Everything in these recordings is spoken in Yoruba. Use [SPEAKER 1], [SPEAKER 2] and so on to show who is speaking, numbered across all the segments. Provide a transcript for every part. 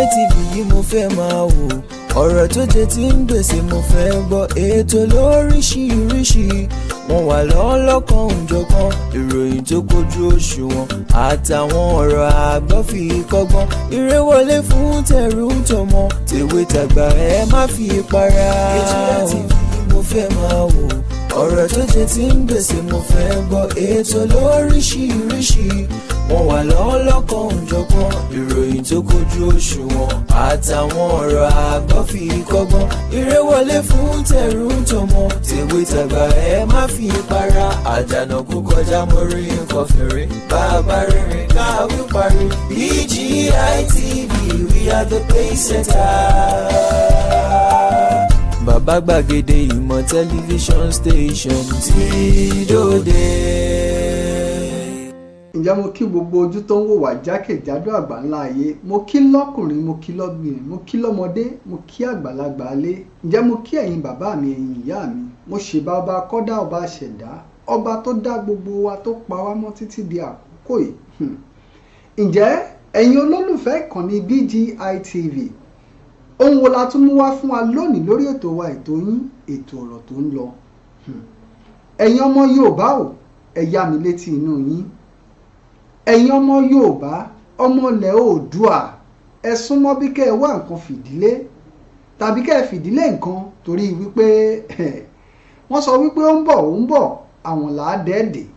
[SPEAKER 1] BGI TV yìí mo fẹ́ máa wò, ọ̀rọ̀ tó jẹ ti ń gbèsè mo fẹ́ gbọ́, ètò lóríṣiríṣi wọ́n wà lọ́lọ́kan òjọ̀kan, ìròyìn tó kojú òṣùwọ̀n àtàwọn ọ̀rọ̀ àgbọ́ fi kọ́gbọ́n, eré wọlé fún tẹ̀rù tọmọ tèwe tàgbà ẹ má fi para. BGI TV mo fẹ́ máa wò, ọ̀rọ̀ tó jẹ ti ń gbèsè mo fẹ́ gbọ́, ètò lóríṣiríṣi wọ́n wà lọ́lọ́kan òjọ̀kan, ìròyìn tó kojú òṣùwọ̀n àtàwọn ọ̀rọ̀ àgbọ́ fi kọ́gbọ́n, eré wọlé fún tẹ̀rù tọmọ tèwe tàgbà ẹ má fi para. Àjànàkú kọjá mórí nǹkan fèrè, bàbá rere káwí parí. BGI TV, we are the pace setters. Bàbá gbàgede ìmọ̀ tẹlifíṣọ̀n station tí dòde.
[SPEAKER 2] Ǹjẹ́ mo kí gbogbo ojú tó ń wò wá jákèjádò àgbáńlá ayé, mo kí lọ́kùnrin, mo kí lọ́bìnrin, mo kí lọ́mọdé, mo kí àgbàlagbà alé. Ǹjẹ́ mo kí ẹ̀yin bàbá mi, ẹ̀yin ìyá mi, mo ṣèbà ọba kọ́dá, ọba ṣẹ̀dá, ọba tó dá gbogbo wa, tó pa wá mọ́ títí di àkókò yìí. Ǹjẹ́ ẹ̀yin olólùfẹ́ ìkànnì BGI TV, ohun wo la tún mú wá fún wa lónìí lórí ètò wa, ètò yín, ètò ọ̀rọ̀ tó ń lọ. Ẹ̀yin ọmọ Yorùbá ò, ẹ yá mi létí inú yín. Ẹ̀yin ọmọ Yorùbá, ọmọ ilẹ̀ Oòduà, ẹ súnmọ́ bí kẹ́ ẹ wá nǹkan fìdílé tàbí kẹ́ ẹ fìdílé nǹkan, torí wípé wọ́n sọ wípé ó ń bọ̀ àwọn làádẹ́ẹ̀dẹ̀.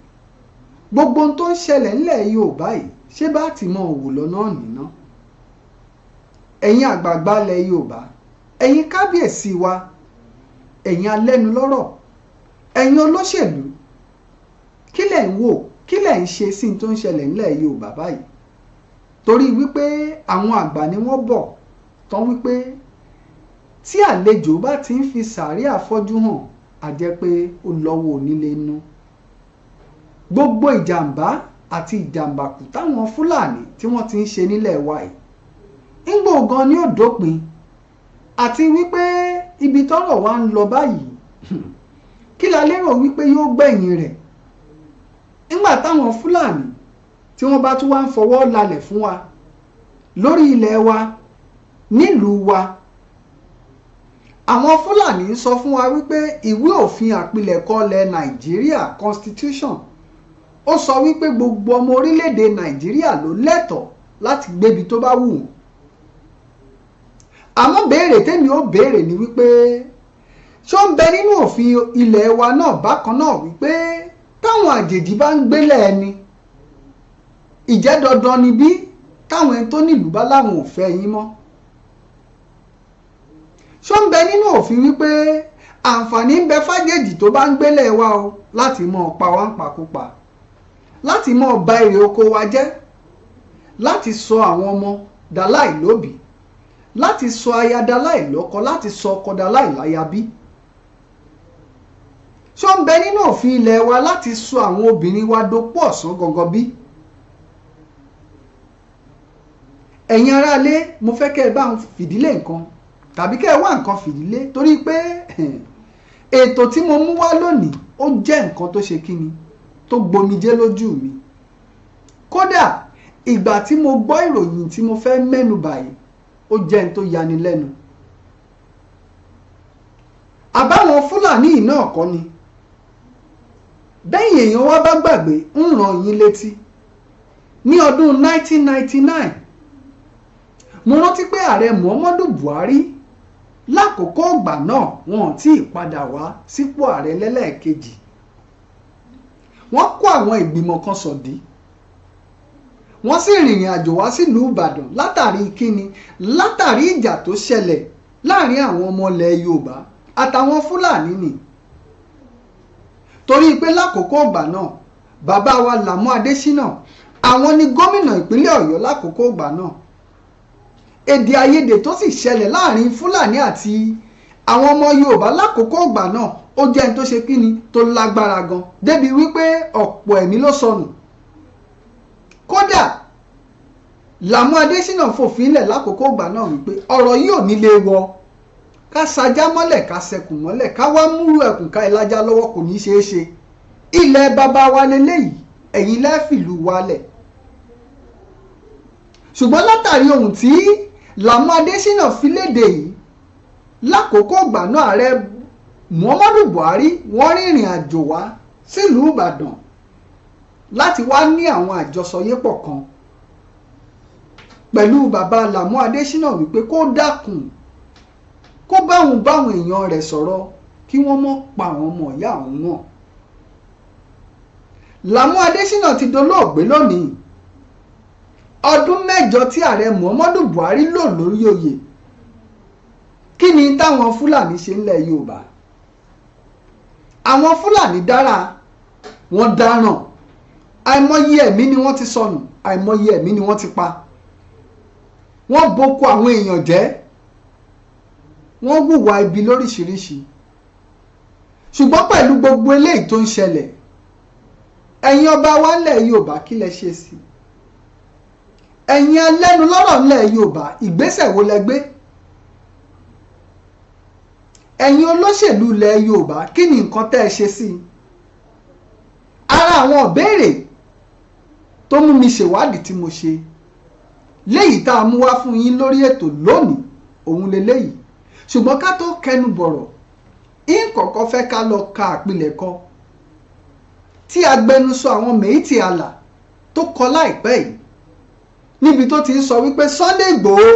[SPEAKER 2] Gbogbo ohun tó ń ṣẹlẹ̀ nílẹ̀ Yorùbá yìí, ṣé bá ti mọ òwò lọ́nà nìna? Ẹ̀yin àgbààgbà ilẹ̀ Yorùbá, ẹ̀yin kábíyèsí wa, ẹ̀yin alẹ́nulọ́rọ̀, ẹ̀yin olóṣèlú, kí lẹ̀ ń wò, kí lẹ̀ ń ṣe sí tó ń ṣẹlẹ̀ nílẹ̀ Yorùbá báyìí? Torí wípé àwọn àgbà ni wọ́n bọ̀ tán wípé tí àlejò bá ti ń fi sàárè àfọ́jú hàn, á jẹ́ pé ó lọ́wọ́ onílé nú. Gbogbo ìjàmbá àti ìjàmbàkù táwọn Fúlàní tí wọ́n ti ń ṣe nílẹ̀ wa yìí, Gbogun ni ó dópin, àti wípé ibi tọ́rọ̀ wa ń lọ báyìí, kí la lérò wípé yóò gbẹ̀yìn rẹ̀ nígbà táwọn Fúlàní tí wọ́n bá tún wá ń fọwọ́ lalẹ̀ fún wa lórí ilẹ̀ wa, nílùú wa. Àwọn Fúlàní sọ fún wa wípé ìwé òfin àpilẹ̀kọ ilẹ̀ Nàìjíríà Constitution ó sọ wípé gbogbo ọmọ orílẹ̀-èdè Nàìjíríà ló lẹ́tọ̀ọ́ láti gbébi tó bá wù wọ́n. Àmọ́ béèrè tèmi ó béèrè ni wípé ṣó ń bẹ nínú òfin ilẹ̀ wa náà bákan náà wípé táwọn àjèjì bá ń gbélé ẹni, ìjẹ́ dandan ni bí táwọn ẹni tó nílùú bá láwọn ò fẹ́ yín mọ́? Ṣó ń bẹ nínú òfin wípé àǹfààní ń bẹ fájèjì tó bá ń gbélé wa o láti mọ́ pa wá ń pakúpa, láti mọ́ ba èrè oko wa jẹ́, láti sọ àwọn ọmọ daláìlóbìí, láti sọ aya daláìlọ́kọ, láti sọ ọkọ daláìláya bí? Ṣó ń bẹ nínú òfin ilẹ̀ wa láti sọ àwọn obìnrin wa dopó ọ̀sán gangan bí? Ẹ̀yin aráalé, mo fẹ́ kẹ́ ẹ bá ń fìdílé nǹkan tàbí kẹ́ ẹ wá nǹkan fìdílé, torí pé ètò tí mo mú wá lónìí ó jẹ́ nǹkan tó ṣe kíni, tó gbomijé lójú mi. Kódà ìgbà tí mo gbọ́ ìròyìn tí mo fẹ́ mẹ́nu báyìí, ó jẹ́ n tó yani lẹ́nu. Àbáwọn Fúlàní náà kọ́ ni? Bẹ́yìn èèyàn wá bá gbàgbé, ń ràn yín létí. Ní ọdún 1999, mo rántí pé ààrẹ Muhammadu Buhari lákòókò ìgbà náà wọn tí ì padà wá sípò ààrẹ lẹ́lẹ́ẹ̀kejì. Wọ́n kó àwọn ìgbìmọ̀ kan sọ̀dí, wọ́n sì rìnrìn àjò wá sílùú Ìbàdàn látàrí kíni, látàrí ìjà tó ṣẹlẹ̀ láàrin àwọn ọmọ ilẹ̀ Yorùbá àtàwọn Fúlàní ni. Torí pé lákòókò ìgbà náà bàbá wa Lámú Adésínà, àwọn ni gómìnà ìpínlẹ̀ Ọ̀yọ́ lákòókò ìgbà náà. Èdè àìyedè tó sì ṣẹlẹ̀ láàrin Fúlàní àti àwọn ọmọ Yorùbá lákòókò ìgbà náà ó jẹ́ ẹni tó ṣe kíni, tó lágbára gan, débi wípé ọ̀pọ̀ ẹ̀mí ló sọnù. Kódà Lámú Adésínà fòfin lẹ̀ lákòókò ìgbà náà wípé ọ̀rọ̀ yìí ò nílé wọ, ká sajá mọ́lẹ̀ ká sẹkùn mọ́lẹ̀, ká wá múrú ẹkùn ká ìlàjà lọ́wọ́, kò ní ṣeé ṣe. Ilẹ̀ bàbá wa leléyìí, ẹ̀yin lẹ́fìlú wálẹ̀. Ṣùgbọ́n látàrí ohun tí Làmú Adésínà fi léde yìí lákòókò ìgbà náà ààrẹ Muhammadu Buhari wọ́n rìnrìn àjò wá sílùú Ìbàdàn láti wá ní àwọn àjọsọyépọ̀ kan pẹ̀lú bàbá Làmú Adésínà wípé kó dákun kó báwọn èèyàn rẹ̀ sọ̀rọ̀ kí wọ́n mọ́ pa àwọn ọmọ ìyá àwọn náà. Làmú Adésínà ti dolóògbé lónìí ọdún 8 tí ààrẹ Muhammadu Buhari lò lórí oyè. Kí ni táwọn Fúlàní ṣe ńlẹ̀ Yorùbá? Àwọn Fúlàní dára, wọ́n dáràn, àìmọye ẹ̀mí ni wọ́n ti sọnù, àìmọye ẹ̀mí ni wọ́n ti pa, wọ́n boko àwọn èèyàn jẹ́, wọ́n hùwà ibi lóríṣiríṣi. Ṣùgbọ́n pẹ̀lú gbogbo eléyìí tó ń ṣẹlẹ̀, ẹ̀yin ọba wa ńlẹ̀ Yorùbá kí lẹ ṣe sí? Ẹ̀yin ẹlẹ́nu lọ́rọ̀ ńlẹ̀ Yorùbá ìgbésẹ̀ wo lẹ gbé? Ẹ̀yin olóṣèlú ilẹ̀ Yorùbá kí ni nǹkan tẹ́ ẹ ṣe sí? Ara àwọn ìbéèrè tó mú mi ṣèwádìí tí mo ṣe léyìí tá a mú wá fún yín lórí ètò lónìí òun leléyìí. Ṣùgbọ́n ká tó kẹnu bọ̀rọ̀, ìkọ̀kọ̀ fẹ́ ká lọ ka àpilẹ̀kọ tí agbẹnusọ àwọn Méjì Àlà tó kọ láìpẹ́ yìí níbi tó ti ń sọ wípé Sunday Igboho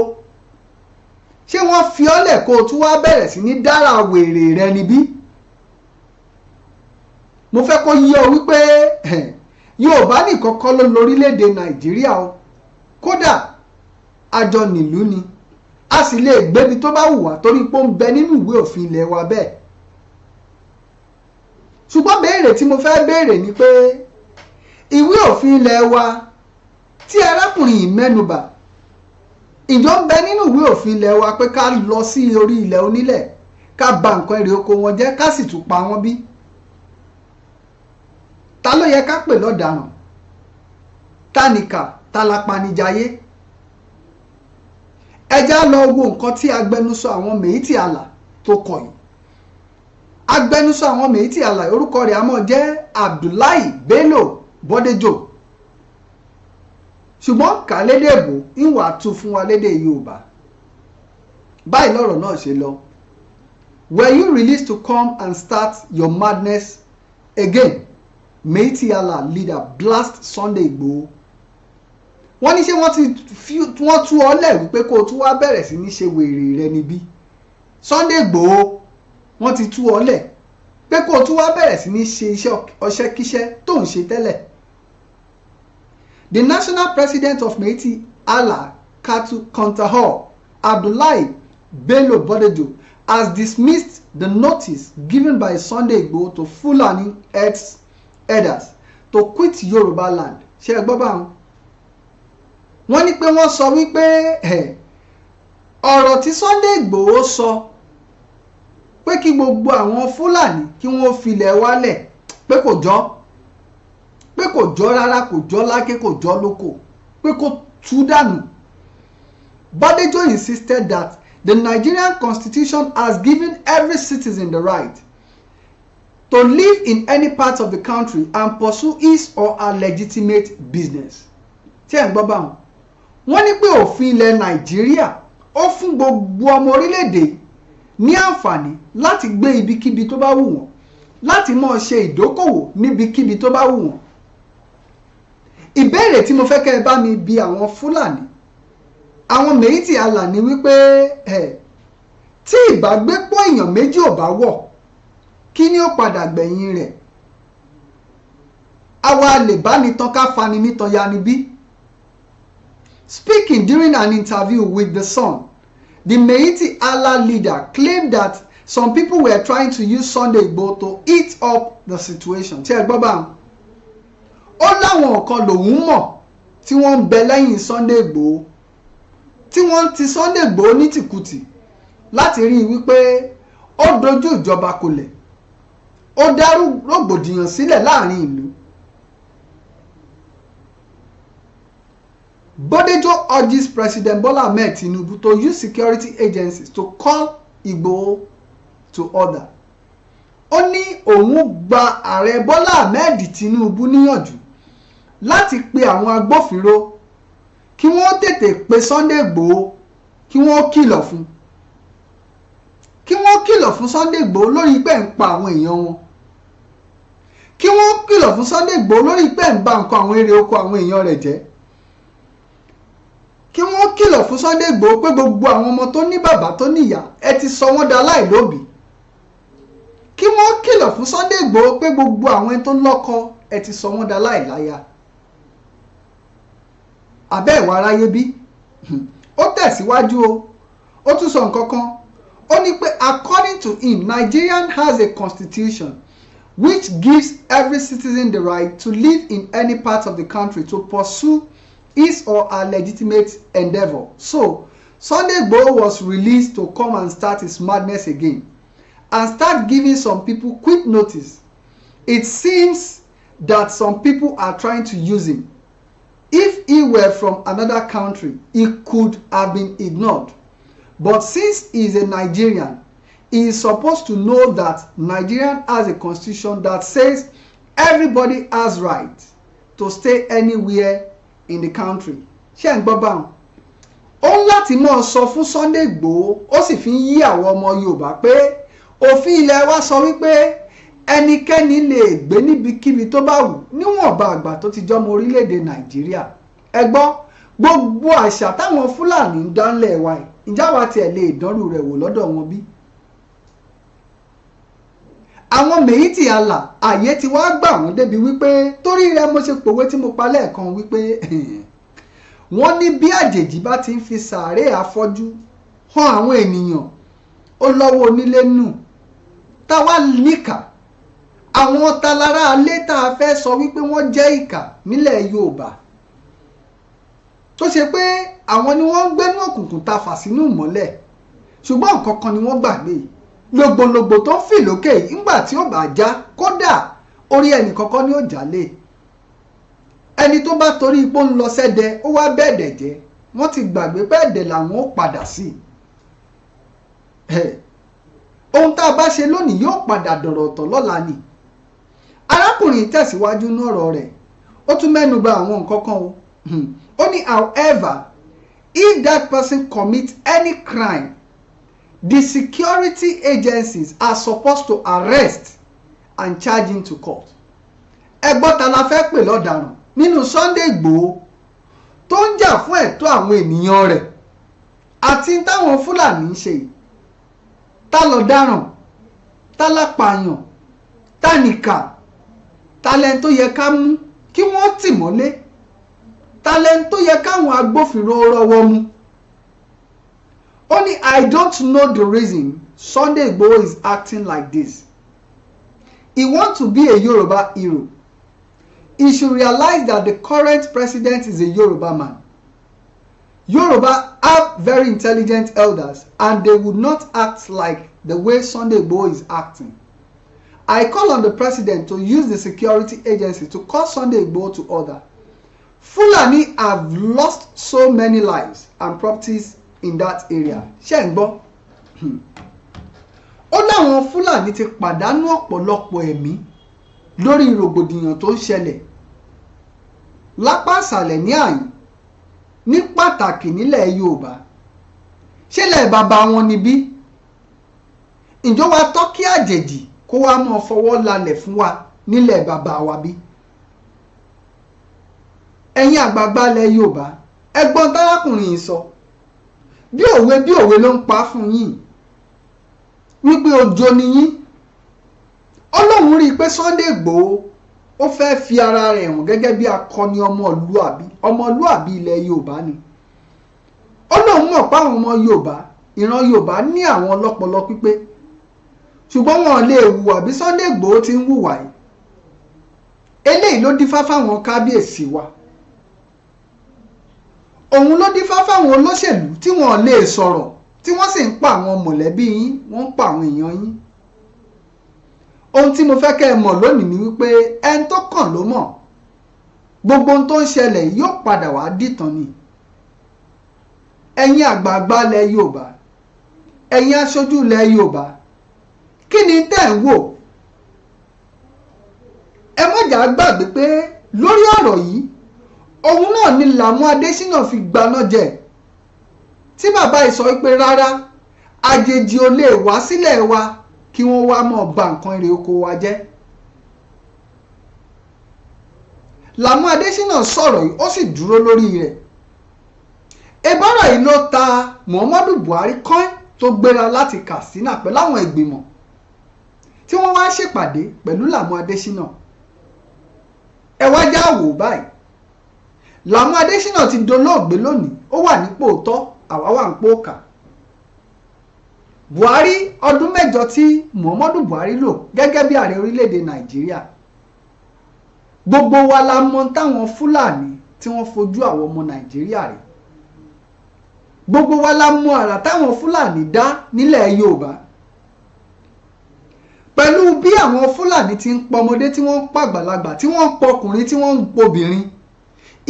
[SPEAKER 2] ṣé wọ́n fi ọ́lẹ̀ kó o tún wá bẹ̀rẹ̀ sí ní dára wèrè rẹ níbí? Mo fẹ́ kó yé ọ wípé Yorùbá nìkan kọ́ ló lórílẹ̀‐èdè Nàìjíríà o, kódà àjọ nílùú ni, a sì lè gbébi tó bá wù wá torí pé ó ń bẹ nínú ìwé òfin ilẹ̀ wa bẹ́ẹ̀. Ṣùgbọ́n béèrè tí mo fẹ́ béèrè ni pé ìwé òfin ilẹ̀ wa tí arákùnrin yìí mẹ́nubà ìjọ ń bẹ nínú ìwé òfin ilẹ̀ wa pé ká lọ sí orí ilẹ̀ onílẹ̀ ká bà nǹkan èrè oko wọn jẹ́ ká sì tún pa wọ́n bí? Ta ló yẹ ká pè lọ́daràn? Ta nìkà? Ta lápanijayé? Ẹ já lọ wo nǹkan tí agbẹnusọ àwọn Méjì Àlà tó kọ yìí. Agbẹnusọ àwọn Méjì Àlà orúkọ rẹ̀ á mọ̀ jẹ́ Abdullahi Bello Bọ́déjò, ṣùgbọ́n kà lédè èbó ìwà tú fún wa lédè Yorùbá. Báyìí lọ́rọ̀ náà ṣe lọ. Were you released to come and start your madness again? Méjì Àlà leader blast Sunday Igboho. Wọ́n ní ṣé wọ́n tú ọ lẹ̀ wípé kó o tún wá bẹ̀rẹ̀ sí ní ṣe wèrè rẹ níbí? Sunday Igboho wọ́n ti tú ọ lẹ̀ pé kó o tún wá bẹ̀rẹ̀ sí ní ṣe iṣẹ́ ọṣẹ́kíṣẹ́ tó ń ṣe tẹ́lẹ̀. The national president of Méjì Àlà Cattle Counterhall, Abdullahi Bello Bọ́déjò, has dismissed the notice given by Sunday Igboho to Fulani herders to quit Yoruba land. Ṣé ẹ gbọ́ báwọn? Wọ́n ní pé wọ́n sọ wípé ọ̀rọ̀ tí Sunday Igboho sọ pé kí gbogbo àwọn Fúlàní kí wọ́n filẹ̀ wálẹ̀ pé kò jọ rárá, kò jọ láké, kò jọ lóko, pé kò tú dànù. Bọ́déjò insisted that the Nigerian Constitution has given every citizen the right to live in any part of the country and pursue his or her legitimate business. Ṣé ẹ̀ ń gbọ́ báwọn? Wọ́n ní pé òfin ilẹ̀ Nàìjíríà ó fún gbogbo ọmọ orílẹ̀-èdè ní àǹfààní láti gbé ibikíbi tó bá wù wọ́n, láti máa ṣe ìdókòwò níbikíbi tó bá wù wọ́n. Ìbéèrè tí mo fẹ́ kẹ́ ẹ bá mi bi àwọn Fúlàní, àwọn Méjì Àlà ni wípé tí ìbágbépọ̀ èèyàn méjì ò bá wọ̀, kí ni ó padà gbẹ̀yìn rẹ̀? Àwa lè bá ní tán ká fani nítan ya ni bí? Speaking during an interview with The Sun, the Méjì Àlà leader claimed that some people were trying to use Sunday Igboho to eat up the situation. Ṣé ẹ gbọ́ báwọn? Ó láwọn kan lòun mọ̀ tí wọ́n ń bẹ lẹ́yìn Sunday Igboho, tí wọ́n ti Sunday Igboho ní tìkùtì láti rí i wípé ó dojú ìjọba kolẹ̀, ó dá rògbòdìyàn sílẹ̀ láàrin ìlú. Bọ́déjò urges President Bola Ahmed Tinubu to use security agencies to call Igboho to order. Ó ní òun gba ààrẹ Bola Ahmed Tinubu níyànjú láti pe àwọn agbófinró kí wọ́n tètè pe Sunday Igboho kí wọ́n kìlọ̀ fún Sunday Igboho lórí pé ń pa àwọn èèyàn wọn, kí wọ́n kìlọ̀ fún Sunday Igboho lórí pé ń ba nǹkan àwọn èrè oko àwọn èèyàn rẹ̀ jẹ́, kí wọ́n kìlọ̀ fún Sunday Igboho pé gbogbo àwọn ọmọ tó ní bàbá tó níyà ẹ ti sọ wọ́n d'aláìlóbìí, kí wọ́n kìlọ̀ fún Sunday Igboho pé gbogbo àwọn tó lọ́kọ ẹ ti sọ wọ́n d'aláìláya. Àbẹ́ ìwà aráyé bí? Ó tẹ̀síwájú o, ó tún sọ nǹkan kan, ó ní pé according to him, Nigeria has a constitution which gives every citizen the right to live in any part of the country to pursue his or her legitimate endeavour. So, Sunday Igboho was released to come and start his madness again and start giving some people quick notice. It seems that some people are trying to use him. If he were from another country, he could have been ignored. But since he is a Nigerian, he is supposed to know that Nigeria has a constitution that says everybody has right to stay anywhere in the country. Ṣé ń gbọ́ báwọn? Ó ń láti mọ̀ sọ fún Sunday Igboho, ó sì fi ń yí àwọn ọmọ Yorùbá pé òfin ilẹ̀ wa sọ wípé ẹnikẹ́ni lè gbé níbikíbi tó bá wù níwọ̀nba àgbà tó ti jọmọ orílẹ̀-èdè Nàìjíríà. Ẹ gbọ́, gbogbo àṣà táwọn Fúlàní ń dánlẹ̀ wa yìí, ìjà wa tiẹ̀ lè dánrù rẹ̀ wò lọ́dọ̀ wọn bí? Àwọn Mèyítì àlà àyè ti wá gbà wọ́n débi wípé torí rẹ̀ mo ṣe pòwe tí mo pa lẹ́ẹ̀kan wípé wọ́n ní bí àjèjì bá ti ń fi sàárè afọ́jú hàn àwọn ènìyàn ó lọ́wọ́ onílé nù. Táwa níkà àwọn talára alé tá a fẹ́ sọ wípé wọ́n jẹ́ ìkà nílẹ̀ Yorùbá tó ṣe pé àwọn ni wọ́n ń gbénú òkùnkùn ta fà sínú ìmọ́lẹ̀, ṣùgbọ́n nǹkan kan ni wọ́n gbàgbé. Lògbòlògbò tó ń fì lókè yìí ńgbà tí ó bá já, kódà orí ẹnì kankan ni ó jálè. Ẹni tó bá torí ipò ń lọ sẹ́dẹ̀ ó wá bẹ́ẹ̀dẹ̀ jẹ́, wọ́n ti gbàgbé pé ẹ̀dẹ̀ làwọn ó padà sí. Ohun tá a bá ṣe lónìí yóò padà dọ̀rọ̀ ọ̀tọ̀ lọ́la ni. Arákùnrin tẹ̀síwájú nọ̀rọ̀ rẹ̀, ó tún mẹ́nu bà àwọn nǹkan kan o. Ó ní however, if that person commits any crime, the security agencies are supposed to arrest and charge him to court. Ẹgbọ́n ta la fẹ́ pè lọ́daràn nínú Sunday Igboho tó ń jà fún ẹ̀tọ́ àwọn ènìyàn rẹ̀ àti táwọn Fúlàní ń ṣe. Ta lọ̀daràn, ta lápàyàn, ta nìkà, ta lẹ́ni tó yẹ ká mú kí wọ́n tì mọ́lé, ta lẹ́ni tó yẹ káwọn agbófinró rọ́wọ́ mú. Only I don't know the reason Sunday Igboho is acting like this. He wants to be a Yoruba hero. He should realize that the current president is a Yoruba man. Yoruba have very intelligent elders and they would not act like the way Sunday Igboho is acting. I call on the president to use the security agency to call Sunday Igboho to order. Fulani have lost so many lives and properties in that area. Ṣé ń gbọ́? Ó láwọn Fúlàní ti pàdánù ọ̀pọ̀lọpọ̀ ẹ̀mí lórí rògbòdìyàn tó ń ṣẹlẹ̀ lápá ìsàlẹ̀ ní àyìn, ní pàtàkì nílẹ̀ Yorùbá. Ṣé ilẹ̀ bàbá wọn ni bí? Ǹjọ́ wa tọ́ kí àjèjì kó wá mọ́ fọwọ́ lalẹ̀ fún wa nílẹ̀ bàbá wa bí? Ẹ̀yin àgbààgbà ilẹ̀ Yorùbá, ẹgbọ́n tárákùnrin yìí sọ bí òwe ló ń pa fún yín wípé ojo ni yín. Ọlọ́run rí i pé Sunday Igboho ó fẹ́ fi ara rẹ̀ hàn gẹ́gẹ́ bí akọni ọmọlúàbí ilẹ̀ Yorùbá ni. Ọlọ́run mọ̀ pé àwọn ọmọ Yorùbá, ìran Yorùbá ní àwọn ọlọ́pọlọ pípé, ṣùgbọ́n wọn lè hùwà bí Sunday Igboho ti ń hùwà yìí. Eléyìí ló dífá fáwọn kábíyèsí wa. Òun ló dífá fáwọn olóṣèlú tí wọ́n lè sọ̀rọ̀ tí wọ́n sì ń pa àwọn mọ̀lẹ́bí yín, wọ́n ń pa àwọn èèyàn yín. Ohun tí mo fẹ́ kẹ́ ẹ mọ̀ lónìí ni wípé ẹni tó kàn ló mọ̀. Gbogbo ohun tó ń ṣẹlẹ̀ yóò padà wá dìtàn ni. Ẹ̀yin àgbààgbà ilẹ̀ Yorùbá, ẹ̀yin aṣojú ilẹ̀ Yorùbá, kí ni tẹ́ ń wò? Ẹ má jà gbàgbé pé lórí ọ̀rọ̀ yìí òun náà ni Làmú Adésínà fi gbaná jẹ tí bàbá yìí sọ pé rárá àjèjì ò lè wá sílẹ̀ wa kí wọ́n wá mọ̀ ba nǹkan èrè oko wa jẹ́. Làmú Adésínà sọ̀rọ̀ yìí ó sì dúró lórí rẹ̀. Ìbọ̀rọ̀ yìí ló ta Muhammadu Buhari kọ́ín tó gbéra láti Katsina pẹ̀lú àwọn ìgbìmọ̀ tí wọ́n wá ṣèpàdé pẹ̀lú Làmú Adésínà. Ẹ wá já wò báyìí. Làmú Adésínà ti dolóògbé lónìí, ó wà nípò tọ́, àwa wà nípò kà. Buhari ọdún 8 tí Muhammadu Buhari lò gẹ́gẹ́ bí ààrẹ orílẹ̀-èdè Nàìjíríà. Gbogbo wa la mọ̀ táwọn Fúlàní tí wọ́n fojú àwọn ọmọ Nàìjíríà rẹ̀. Gbogbo wa la mọ̀ àrà táwọn Fúlàní dá nílẹ̀ Yorùbá. Pẹ̀lú bí àwọn Fúlàní ti ń pọmọdé tí wọ́n ń pàgbàlagbà tí wọ́n ń pọkùnrin tí wọ́n ń pobìnrin.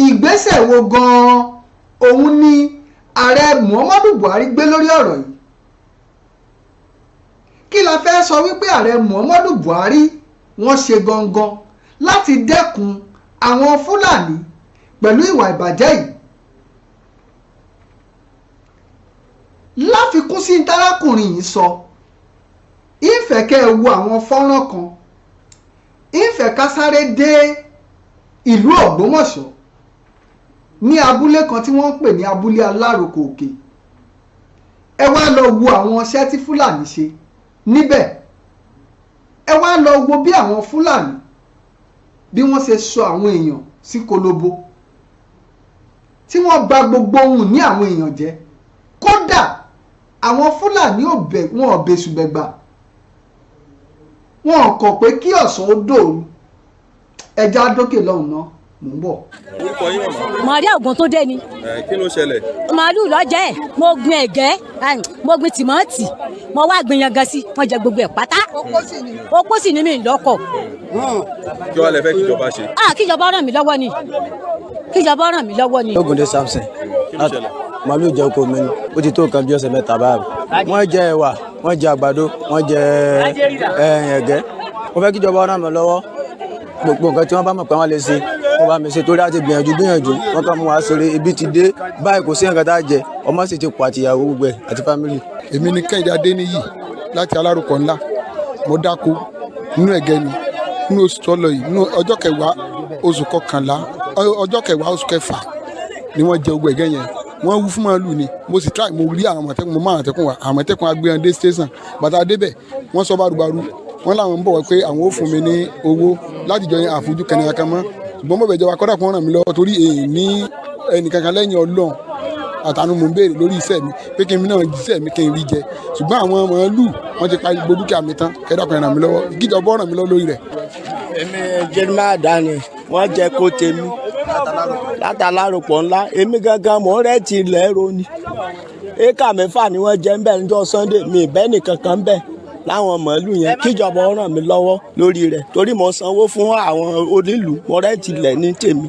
[SPEAKER 2] Ìgbésẹ̀ wo gan-an òun ni ààrẹ Muhammadu Buhari gbé lórí ọ̀rọ̀ yìí? Kí la fẹ́ sọ wípé ààrẹ Muhammadu Buhari wọ́n ṣe gangan láti dẹ́kun àwọn Fúlàní pẹ̀lú ìwà ìbàjẹ́ yìí? Láfikún sí tárákùnrin yìí sọ, ìfẹ́ kẹ́ ẹ wo àwọn fọ́nrán kan, ìfẹ́ ká sáré dé ìlú Ògbómọ̀ṣọ́ ní abúlé kan tí wọ́n ń pè ní abúlé Aláròkò Òkè. Ẹ wá lọ wo àwọn iṣẹ́ tí Fúlàní ṣe níbẹ̀. Ẹ wá lọ wo bí àwọn Fúlàní bí wọ́n ṣe sọ àwọn èèyàn sí kolobo, tí wọ́n bà gbogbo ohun ní àwọn èèyàn jẹ́. Kódà àwọn Fúlàní wọn ò bẹ̀sùbẹ̀gbà, wọn ò kọ̀ pé kí ọ̀sán ó dòru. Ẹja dókè lọ́hùn náà, mò ń bọ̀.
[SPEAKER 3] Orúkọ yín màmá?
[SPEAKER 4] Màríà Ògùn tó dé ni.
[SPEAKER 3] Kí ló ṣẹlẹ̀?
[SPEAKER 4] Màálù lọ́jẹ́ ẹ̀, mo gbin ẹ̀gẹ́, mo gbin tìmọ́tì, mo wá gbin yangan sí, wọ́n jẹ gbogbo ẹ̀ pátá. Opó sì ni mi lọ́kọ̀.
[SPEAKER 3] Kí wàá lẹ fẹ́ kíjọba ṣe?
[SPEAKER 4] Kíjọba ràn mí lọ́wọ́ ni. Kíjọba ràn mí lọ́wọ́ ni.
[SPEAKER 5] Ògúndé Samson.
[SPEAKER 3] Kí ló ṣẹlẹ̀?
[SPEAKER 5] Màálù jẹ oko mi ni, ó ti tó nǹkan bí ọ̀sẹ̀ 3 báyìí. Wọ́n jẹ ẹ̀wà, wọ́n jẹ àgbàdo, wọ́n jẹ ẹ̀gẹ́. Mo fẹ́ kíjọba ràn mí lọ́wọ́. Gbogbo nǹkan tí wọ́n bá mọ̀ pé wọ́n lè ṣe, wọ́n bá mi ṣe torí àti gbìyànjú wọ́n kàn mú wa ṣeré, ibi ti dé báyìí, kò sí nǹkan tá a jẹ, ọmọ sì ti pọ̀ àtìyàwó gbogbo ẹ̀ àti fámìlì.
[SPEAKER 6] Èmi ni Kẹ́hìndé Adéníyì láti Aláròkọ ńlá. Mo dáko nínú ẹ̀gẹ́ ni nínú oṣù tó lọ yìí, nínú ọjọ́ 10 oṣù 11 ọjọ́ 10 oṣù 6 ni wọ́n jẹ gbogbo ẹ̀gẹ́ yẹn. Wọ́n wú fún màálù ni, mo sì try, mo rí àwọn àmọ̀tẹ́kùn, mo máa àmọ̀tẹ́kùn wa, àmọ̀tẹ́kùn agbéyan dé station. Bàtà débẹ̀ wọ́n sọ bárúbarú, wọ́n làwọn ń bọ̀ wá pé àwọn ò fún mi ní owó láti jọ yẹn àfojú kẹ́nìyàn kan mọ́. Ṣùgbọ́n mo bẹ̀ jọba kọ́dà kó ràn mí lọ́wọ́ torí èyí ní ẹnìkankan lẹ́yìn Ọlọ́run àtànú mò ń béèrè lórí iṣẹ́ mi pé kí n náà jíṣẹ́ mi kí n rí jẹ. Ṣùgbọ́n àwọn màálù wọ́n ti parí gbogbo dúkìá mi tán, kẹ́dàkùn ràn mí lọ́wọ́, kíjọba ràn mí lọ́wọ́ lórí rẹ̀.
[SPEAKER 7] Èmi Jeremiah Dani, wọ́n jẹ kó tèmi látàláròpọ̀ ńlá. Èmi gangan mò ń rẹ́ẹ̀tì ilẹ̀ ẹ̀rọ ni. Éka 6 ni wọ́n jẹ ń bẹ̀ níjọ́ Sunday, mi ìbẹ́ nìkan kan ń bẹ̀ láwọn màálù yẹn. Kíjọba ràn mí lọ́wọ́ lórí rẹ̀ torí mo sanwó fún àwọn onílù, mo rẹ́ẹ̀tì ilẹ̀ ní tèmi.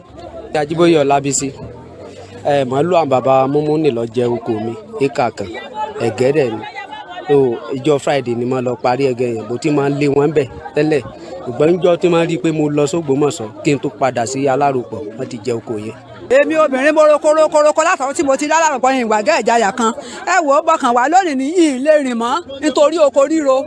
[SPEAKER 8] Ajíbóyè Ọlábísí, màálù àwọn bàbá múmú nìlọ jẹ oko mi éka kan, ẹ̀gẹ́ dẹ̀ ni. Ìjọ Friday ni mo lọ parí ẹ̀gẹ́ yẹn, bó ti máa ń lé wọn bẹ̀ tẹ́lẹ̀. Ṣùgbọ́n níjọ́ tí máa ń rí i pé mo lọ s'Ógbómọ̀ṣọ́ kí n tó padà sí Aláròpọ̀, wọ́n ti jẹ oko yẹn.
[SPEAKER 9] Èmi obìnrin mo rokoroko látàwọn tí mo ti lálàrọ̀pọ̀ yẹn ìwàgẹ́ ìjayà kan. Ẹ wò ó bọkàn wá lónìí ní ilé rìn mọ́ nítorí oko ríro.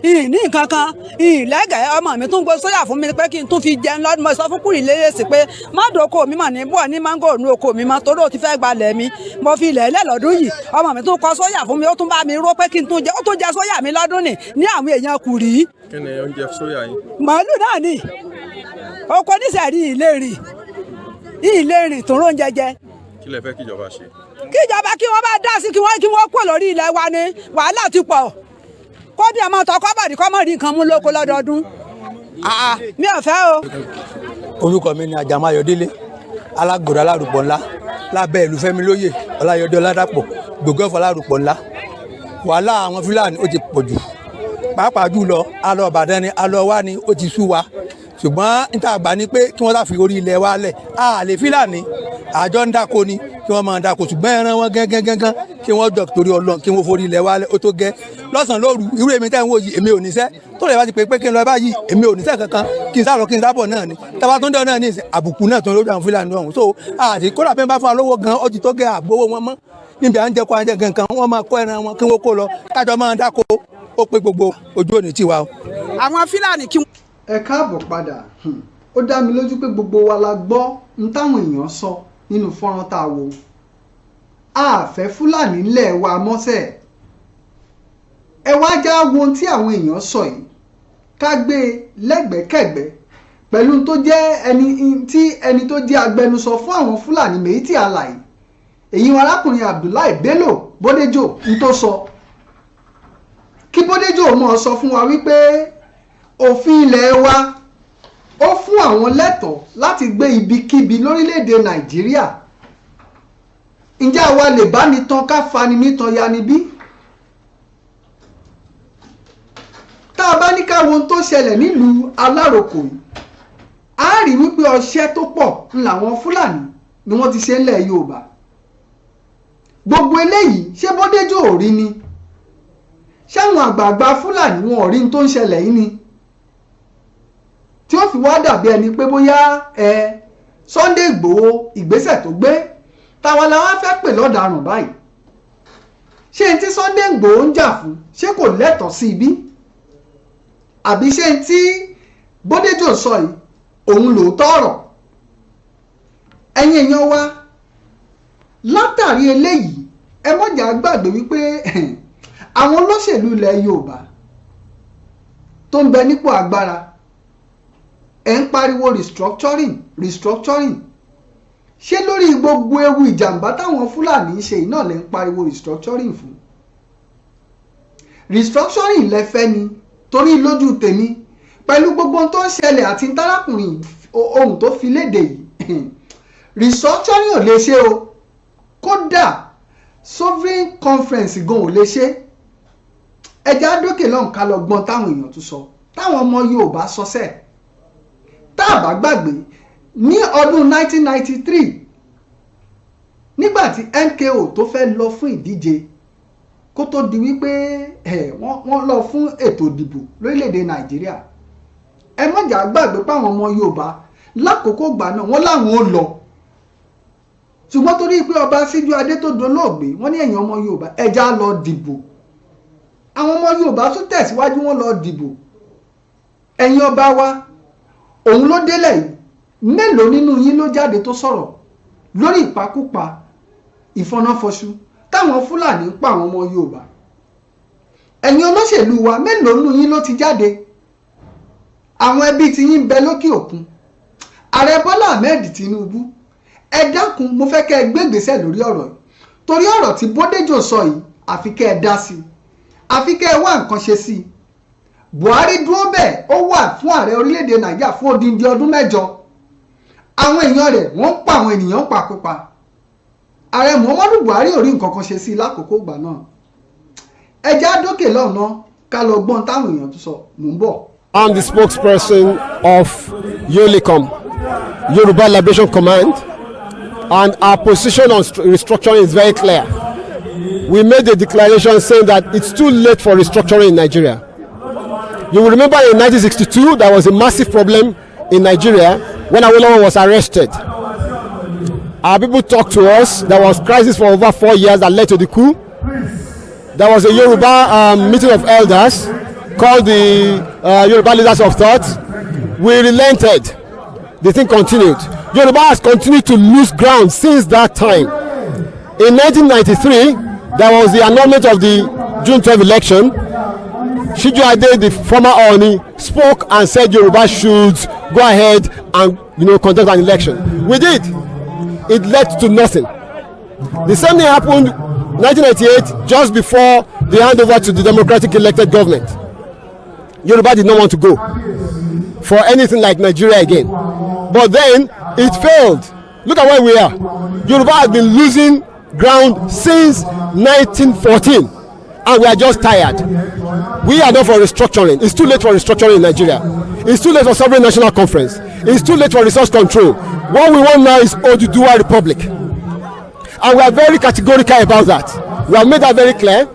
[SPEAKER 9] Ìní nǹkan kan, ìlẹ́gẹ̀ẹ́ ọmọ mi tún gbé sóyà fún mi pé kí n tún fi jẹun lọ́dún. Mo sọ fún kùrì lérèsì pé má dòkó mi mà ní bọ̀ ní mángò ní oko mi mọ́ torí ó ti fẹ́ gbalẹ̀ mi. Mo fi ilẹ̀ lẹ̀ lọ́dún yìí, ọmọ mi tún kọ sóyà fún mi, ó tún bá mi ró pé kí n tún jẹ, ó tún jẹ sóyà mi lọ́dún ní àwọn èèyàn kùrì.
[SPEAKER 3] Kí ni oúnjẹ sóyà yín?
[SPEAKER 9] Màálù náà ni oko nísẹ̀rí ilé rìn tó rón jẹjẹ.
[SPEAKER 3] Kí lẹ fẹ́ kíjọba ṣe?
[SPEAKER 9] Kíjọba kí wọ́n bá dá sí kí wọ́n kó lórí ilẹ̀ wa ni wàhálà ti pọ̀. Kó bí ọmọ tọkọ bàdí kọ́ mọ̀ rí nǹkan mú lóko lọ́dọọdún. Mi ò fẹ́ o.
[SPEAKER 5] Orúkọ mi ni Àjàmáyọ̀délé, alágbòrò Aláròpọ̀ ńlá lábẹ́ ìlú Fẹ́mi lóyè Ọláyọdé Ọládàpọ̀, Gbogun Aláròpọ̀ ńlá. Wàhálà àwọn Fúlàní ó ti pọ̀ jù, pàápàá jùlọ alọ Ìbàdàn ni alọ wa ni ó ti sú wa. Ṣùgbọ́n níta àgbà ni pé kí wọ́n fi orí ilẹ̀ wa lẹ̀, àlè Fúlàní àjọ ń dáko ni kí wọ́n máa dáko, ṣùgbọ́n ẹran wọn gángan kí wọ́n jọ torí Ọlọ́run kí wọ́n forí ilẹ̀ wa lẹ̀ ó tó gẹ́. Lọ́sàn-án lóru irú èmi tẹ́ ń wò yìí, èmi ò níṣẹ́ tó lè bá ti pé kí n lọ báyìí, èmi ò níṣẹ́ kankan, kí n sálọ kí n sábọ̀ náà ni tábà tó ń dán náà ní ìsìn àbùkù náà tó ń lójú àwọn Fúlàní ọ̀hún. So àti kódà pé ń bá fún wa lówó gan ó ti tó gẹ́ àgbówó wọn mọ́. níbi à ń jẹ́ kó à ń jẹ́ kankan wọ́n máa kó ẹran wọn kí wọ́n kó lọ kájọ máa dáko ó pé gbogbo ojú òní tiwa o.
[SPEAKER 9] àwọn Fúlàní kí.
[SPEAKER 2] ẹ káàbọ̀ padà ó dá mi lójú pé gbogbo wa la gbọ́ n táwọn èèyàn sọ nínú fọ́nrán tá a wò a fẹ́ Fúlàní ńlẹ̀ wa mọ́sẹ̀ ẹ wá já wo ohun tí àwọn èèyàn sọ yìí ká gbé e lẹ́gbẹ̀kẹ̀gbẹ́ pẹ̀lú tó jẹ́ ẹni tó jẹ́ agbẹnusọ fún àwọn Fúlàní Méjì Àlàyé èyí arákùnrin Abdullahi Bello Bódéjò ń tó sọ kí Bódéjò mọ̀ sọ fún wa wípé òfin ilẹ̀ wa ó fún àwọn lẹ́tọ̀ọ́ láti gbé ibikíbi lórílẹ̀‐èdè Nàìjíríà ǹjẹ́ àwa lè bá ní tan ká fani nítan ya ni bí? tá a bá ní ká wo ohun tó ṣẹlẹ̀ nílùú Aláròkò yìí a rí wípé ọṣẹ́ tó pọ̀ ń làwọn Fúlàní ni wọ́n ti ṣe ńlẹ̀ Yorùbá gbogbo eléyìí ṣé Bódéjò ò rí ni ṣáwọn àgbààgbà Fúlàní wọn ò rí ohun tó ń ṣẹlẹ̀ yìí ni tí ó fi wá dàbí ẹni pé bóyá Sunday Igboho ìgbésẹ̀ tó gbé táwa la wá fẹ́ pè lọ́daràn báyìí ṣé n tí Sunday Igboho ń jà fún ṣé kò lẹ́tọ̀ọ́ sí ibi àbí ṣé n tí Bódéjò sọ yìí òun lòótọ́ ọ̀rọ̀ ẹ̀yin èèyàn wa látàrí eléyìí ẹ mọ̀jà gbàgbé wípé àwọn olóṣèlú ilẹ̀ Yorùbá tó ń bẹ nípò agbára ẹ̀ ń pariwo restructuring ṣé lórí gbogbo ewu ìjàmbá táwọn Fúlàní ṣe yìí náà lẹ ń pariwo restructuring fún restructuring lẹ́fẹ́ ni torí lójú tèmi pẹ̀lú gbogbo ohun tó ń ṣẹlẹ̀ àti tárákùnrin ohun tó fi léde yìí restructuring ò lè ṣe o kódà sovereign conference gan ò lè ṣe ẹjẹ́ àdókè lọ́hùn ká lọ gbọ́n táwọn èèyàn tún sọ táwọn ọmọ Yorùbá sọ sẹ́ẹ̀ tá a bá gbàgbé ní ọdún 1993 nígbà tí MKO tó fẹ́ lọ fún ìdíje kó tó di wípé wọ́n lọ fún ètò ìdìbò lórílẹ̀‐èdè Nàìjíríà ẹ mọ̀jà gbàgbé páwọn ọmọ Yorùbá lákòókò gbà náà wọ́n láwọn ò lọ ṣùgbọ́n torí pé ọba Síjú Adé tó dolóògbé wọ́n ní ẹ̀yin ọmọ Yorùbá ẹja lọ dìbò àwọn ọmọ Yorùbá tún tẹ̀síwájú wọ́n lọ dìbò ẹ̀yin ọba wa òun ló délẹ̀ yìí mélòó nínú yín ló jáde tó sọ̀rọ̀ lórí ìpakúpa ìfọnáfọṣù táwọn Fúlàní ń pa àwọn ọmọ Yorùbá ẹ̀yin olóṣèlú wa mélòó nínú yín ló ti jáde àwọn ẹbí tí yín ń bẹ lókè òkun ààrẹ Bọ́lá Ahmed Tinubu ẹ dákun mo fẹ́ kẹ́ ẹ gbé ìgbésẹ̀ lórí ọ̀rọ̀ yìí torí ọ̀rọ̀ tí Bódéjò sọ yìí àfi kẹ́ ẹ dá sí i àfi kẹ́ ẹ wá nǹkan ṣe sí i Buhari dúró bẹ́ẹ̀ ó wà fún ààrẹ orílẹ̀-èdè Nàìjíríà fún odindi ọdún 7 àwọn èèyàn rẹ̀ wọ́n ń pa àwọn ènìyàn pàkópa ààrẹ Muhammadu Buhari ò rí nǹkan kan ṣe sí i lákòókò ìgbà náà ẹjẹ́ àdókè lọ́nà ká lọ gbọ́n táwọn èèyàn tún sọ mò ń bọ̀.
[SPEAKER 10] I'm the spokesperson of YOLICOM, Yoruba Liberation Command, and our position on restructuring is very clear. We made a declaration saying that it's too late for restructuring in Nigeria. You will remember in 1962 there was a massive problem in Nigeria when Awolowo was arrested. Our people talked to us. There was crisis for over 4 years that led to the coup. There was a Yoruba meeting of elders called the Yoruba Leaders of Thought. We relented. The thing continued. Yoruba has continued to lose ground since that time. In 1993, there was the annulment of the June 12 election. Shiju Ade, the former Oni, spoke and said Yoruba should go ahead and conduct an election. We did. It led to nothing. The same thing happened 1998, just before the handover to the democratic elected government. Yoruba did not want to go for anything like Nigeria again. But then it failed. Look at where we are. Yoruba has been losing ground since 1914, and we are just tired. We are not for restructuring. It's too late for restructuring in Nigeria. It's too late for sovereign national conference. It's too late for resource control. What we want now is Oduduwa Republic, and we are very categorical about that. We have made that very clear.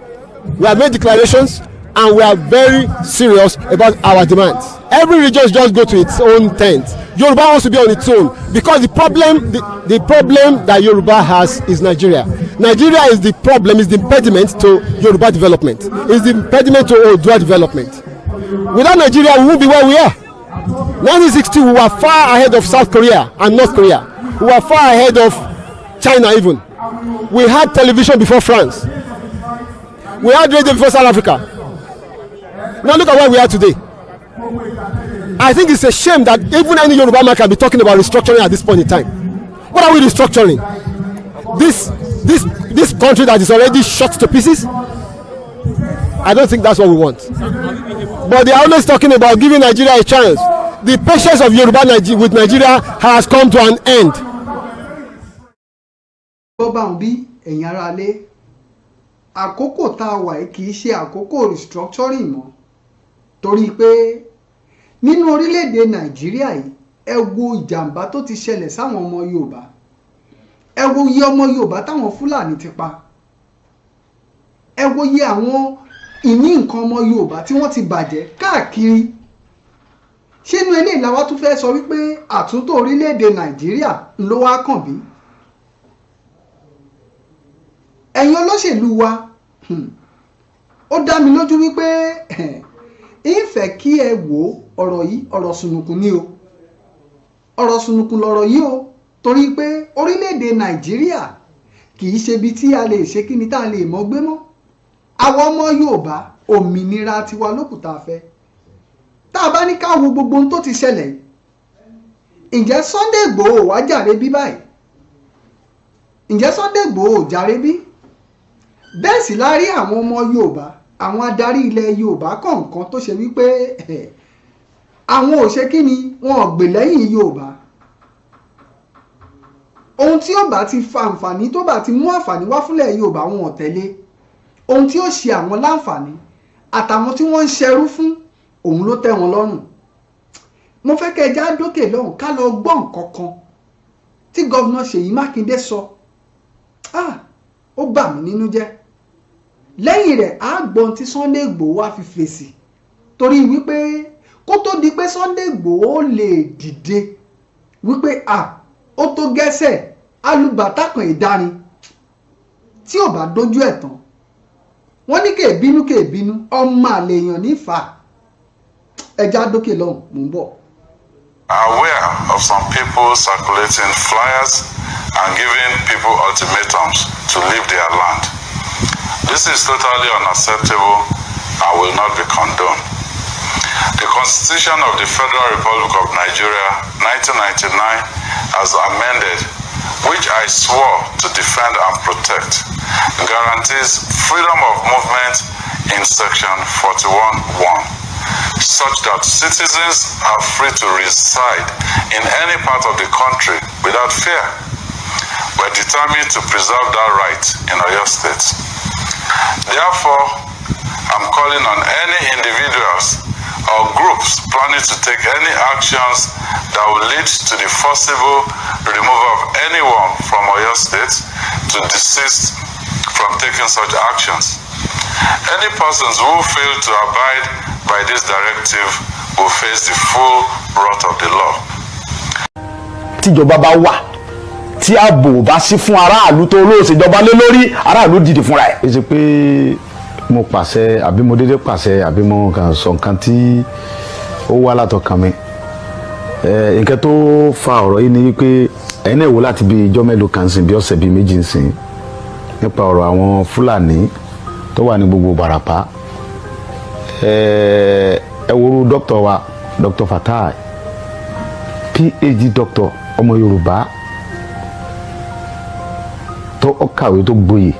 [SPEAKER 10] We have made declarations, and we are very serious about our demands. Every region just go to its own tent. Yoruba wants to be on its own because the problem that Yoruba has is Nigeria. Nigeria is the problem, is the impediment to Yoruba development, is the impediment to Odua development. Without Nigeria, we won't be where we are. 1960, we were far ahead of South Korea and North Korea. We were far ahead of China even. We had television before France. We had radio before South Africa. Now look at where we are today. I think it's a shame that even any Yoruba man can be talking about restructuring at this point in time. What are we restructuring? This country that is already shot to pieces? I don't think that's what we want. But they are always talking about giving Nigeria a chance. The patience of Yoruba with Nigeria has come to an end.
[SPEAKER 2] ẹ̀yin ará ilé àkókò tá a wà yìí kì í ṣe àkókò restructuring mọ́ torí pé nínú orílẹ̀-èdè Nàìjíríà yìí ẹ wo ìjàmbá tó ti ṣẹlẹ̀ sáwọn ọmọ Yorùbá ẹ wo iye ọmọ Yorùbá táwọn Fúlàní ti pa ẹ wo iye àwọn ìní nǹkan ọmọ Yorùbá tí wọ́n ti bàjẹ́ káàkiri ṣé inú eléyìí la wá tún fẹ́ sọ wípé àtúntò orílẹ̀-èdè Nàìjíríà ló wá kàn bí ẹ̀yin olóṣèlú wa ó dá mi lójú wípé ìfẹ́ kí ẹ wò ọ̀rọ̀ yìí ọ̀rọ̀ sùnùkùn ni o ọ̀rọ̀ sùnùkùn lọ̀rọ̀ yìí o torí pé orílẹ̀-èdè Nàìjíríà kì í ṣe ibi tí a lè ṣe kí ni tá a lè mọ́ gbé mọ́ àwọn ọmọ Yorùbá òmìnira tiwa lókùtà fẹ́ tá a bá ní ká wo gbogbo ohun tó ti ṣẹlẹ̀ ǹjẹ́ Sunday Igboho wá jàre bí báyìí ǹjẹ́ Sunday Igboho jàre bí bẹ́ẹ̀ sì la rí àwọn ọmọ Yorùbá àwọn adarí ilẹ̀ Yorùbá kọ̀ọ̀kan tó ṣe wípé àwọn ò ṣe kí ni wọn ò gbè lẹ́yìn Yorùbá ohun tí ó bá ti fa àǹfààní tó bá ti mú àǹfààní wá fúnlẹ̀ Yorùbá wọn ò tẹ̀lé ohun tí ó ṣe àwọn láǹfààní àtàwọn tí wọ́n ń ṣerú fún òun ló tẹ́ wọn lọ́rùn mo fẹ́ kẹ́ ẹ já dókè lọ́hùn ká lọ gbọ́ nǹkan kan tí gọ́vnà Ṣèyí Mákindé sọ ó bà mí nínú jẹ́ lẹ́yìn rẹ̀ á gbọ́n tí Sunday Igboho wá fi fèsì torí wípé kó tó di pé Sunday Igboho lè dìde wípé ó tó gẹ́sẹ̀ alùbàtà kan ìdarin tí ò bá dójú ẹ̀ tán wọ́n ní kèébínú ọmọ àlèyàn nífà ẹja dókè lọ́hùn mò ń bọ̀.
[SPEAKER 11] Aware of some people circulating flyers and giving people ultimatums to leave their land. This is totally unacceptable and will not be condoned. The Constitution of the Federal Republic of Nigeria, 1999, as amended, which I swore to defend and protect, guarantees freedom of movement in Section 41(1), such that citizens are free to reside in any part of the country without fear. We're determined to preserve that right in Oyo State. Therefore, I'm calling on any individuals or groups planning to take any actions that will lead to the forcible removal of anyone from Oyo State to desist from taking such actions. Any persons who fail to abide by this directive will face the full wrath of the law.
[SPEAKER 12] Tíjọba bá wà tí ààbò bá sí fún aráàlú tó olóòṣèjọba lé lórí aráàlú dìde fúnra ẹ̀. Ó ṣe pé mo pàṣẹ àbí mo dédé pàṣẹ àbí mo kàn sọ nǹkan tí ó wá látọkàn mi. Nǹkan tó fa ọ̀rọ̀ yìí ni wípé ẹ̀yin náà wò láti bí ijọ́ mélòó kan sìn bí ọ̀sẹ̀ bíi méjì sìn nípa ọ̀rọ̀ àwọn Fúlàní tó wà ní gbogbo Ìbàràpá. Ẹ wo dókítà wa Dr. Fatai PhD doctor ọmọ Yorùbá tó kàwé tó gboyè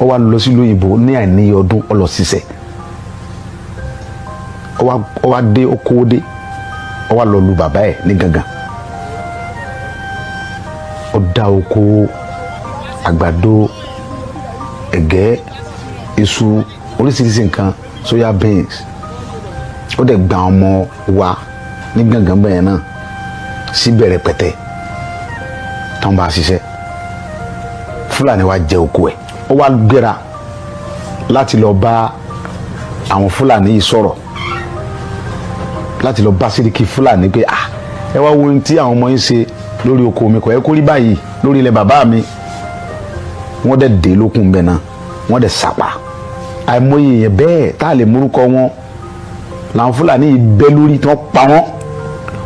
[SPEAKER 12] ó wá lọ sí lóyìnbó ní àìní ọdún ó lọ ṣiṣẹ́ ó wá dé ó kówó dé ó wá lọ lu bàbá ẹ̀ ní gangan ó dá oko àgbàdo ẹ̀gẹ́ iṣu oríṣiríṣi nǹkan soya beans ó dẹ̀ gba ọmọ wa ní gangan bẹ́ẹ̀ náà sí bẹ̀rẹ̀ pẹ̀tẹ́ tán bá ṣiṣẹ́ Fúlàní wa jẹ oko ẹ̀ ó wá gbéra láti lọ bá àwọn Fúlàní yìí sọ̀rọ̀ láti lọ bá Sẹ́ríkì Fúlàní pé ẹ wá wo ohun tí àwọn ọmọ yín ṣe lórí oko mi kò yẹ kó rí báyìí lórí ilẹ̀ bàbá mi wọ́n dẹ̀ dé lókun bẹ́ẹ̀ náà wọ́n dẹ̀ sàpà àìmọye yẹn bẹ́ẹ̀ tá a lè múrúkọ wọn làwọn Fúlàní yìí bẹ́ lórí tí wọ́n pa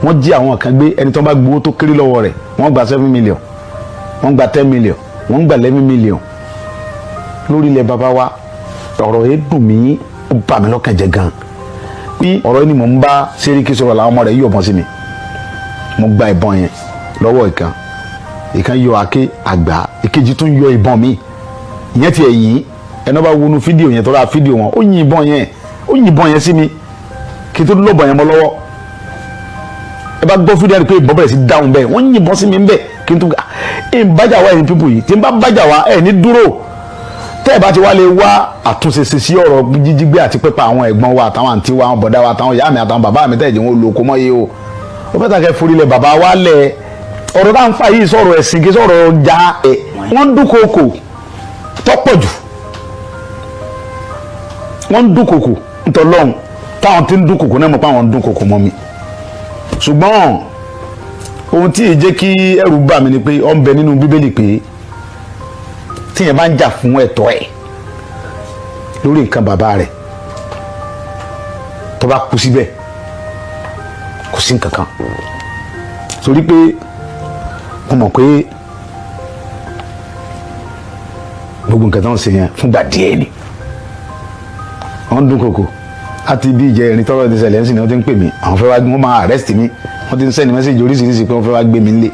[SPEAKER 12] wọ́n jí àwọn kan gbé ẹni tó bá gbowó tó kéré lọ́wọ́ rẹ̀ wọ́n gba 7 million wọ́n gba 10 million wọ́n gba 11 million lórí ilẹ̀ bàbá wa ọ̀rọ̀ yẹn dùn mí ó bà mí lọ́kàn jẹ́ gan bí ọ̀rọ̀ yẹn ni mò ń bá Sẹ́ríkì sọ̀rọ̀ làwọn ọmọ rẹ̀ yí ọ̀bọ̀n sí mi mo gba ìbọn yẹn lọ́wọ́ ìkan yọ àké àgbà ìkejì tún yọ ìbọn mi ìyẹn ti ẹ̀yìn ẹni bá wọnú fídíò yẹn tó ra fídíò wọn ó yin ìbọn yẹn sí mi kí n tó lọ́bọ̀ yẹn mọ́ lọ́wọ́ ẹ bá gbọ́ fídíò yẹn pé ìbọn bẹ̀rẹ̀ sí dáhùn bẹ́ẹ̀ wọ́n yìnbọn sí mi ń bẹ̀ kí n tó ẹ ń bájà wá ẹ̀yin pípù yìí tí n bá bájà wá ẹ̀ ní dúró tẹ́ ẹ bá ti wá lè wá àtúnṣe sí ọ̀rọ̀ jíjígbé àti pípa àwọn ẹ̀gbọ́n wa àtàwọn àǹtí wa àwọn bọ̀dá wa àtàwọn ìyá mi àtàwọn bàbá mi tẹ́ẹ̀jẹ̀ wọn lóko mọ́ yìí o ó fẹ́ tàkẹ́ forílẹ̀ bàbá wa lẹ̀ ọ̀rọ̀ tá à ń fà yìí sọ̀rọ̀ ẹ̀sìn kí sọ̀rọ̀ já ẹ̀ wọ́n dúnkokò tọ́pọ̀ jù wọ́n dúnkokò ntọ́lọ́hún táwọn tí ń dúnkokò náà mọ̀ pé àwọn ń dúnkokò mọ́ mi ṣùgbọ́n ohun tí èjẹ́ kí ẹ̀rù bà mí ni pé ó ń bẹ nínú Bíbélì pé tíyẹn bá ń jà fún ẹ̀tọ́ ẹ̀ lórí nǹkan bàbá rẹ̀ tó bá kú síbẹ̀ kò sí nǹkan kan torí pé mo mọ̀ pé gbogbo nǹkan tó ń ṣe yẹn fúngbà díẹ̀ ni wọ́n ń dúnkokò àti bí ìjẹ́ ẹ̀rin tọ́rọ̀ ti ṣẹlẹ̀ ń sìn ni wọ́n ti ń pè mí àwọn fẹ́ wá wọ́n máa arrest mi wọ́n ti ń sẹ́ni mẹ́sẹ̀jì oríṣiríṣi pé wọ́n fẹ́ wá gbé mi nílé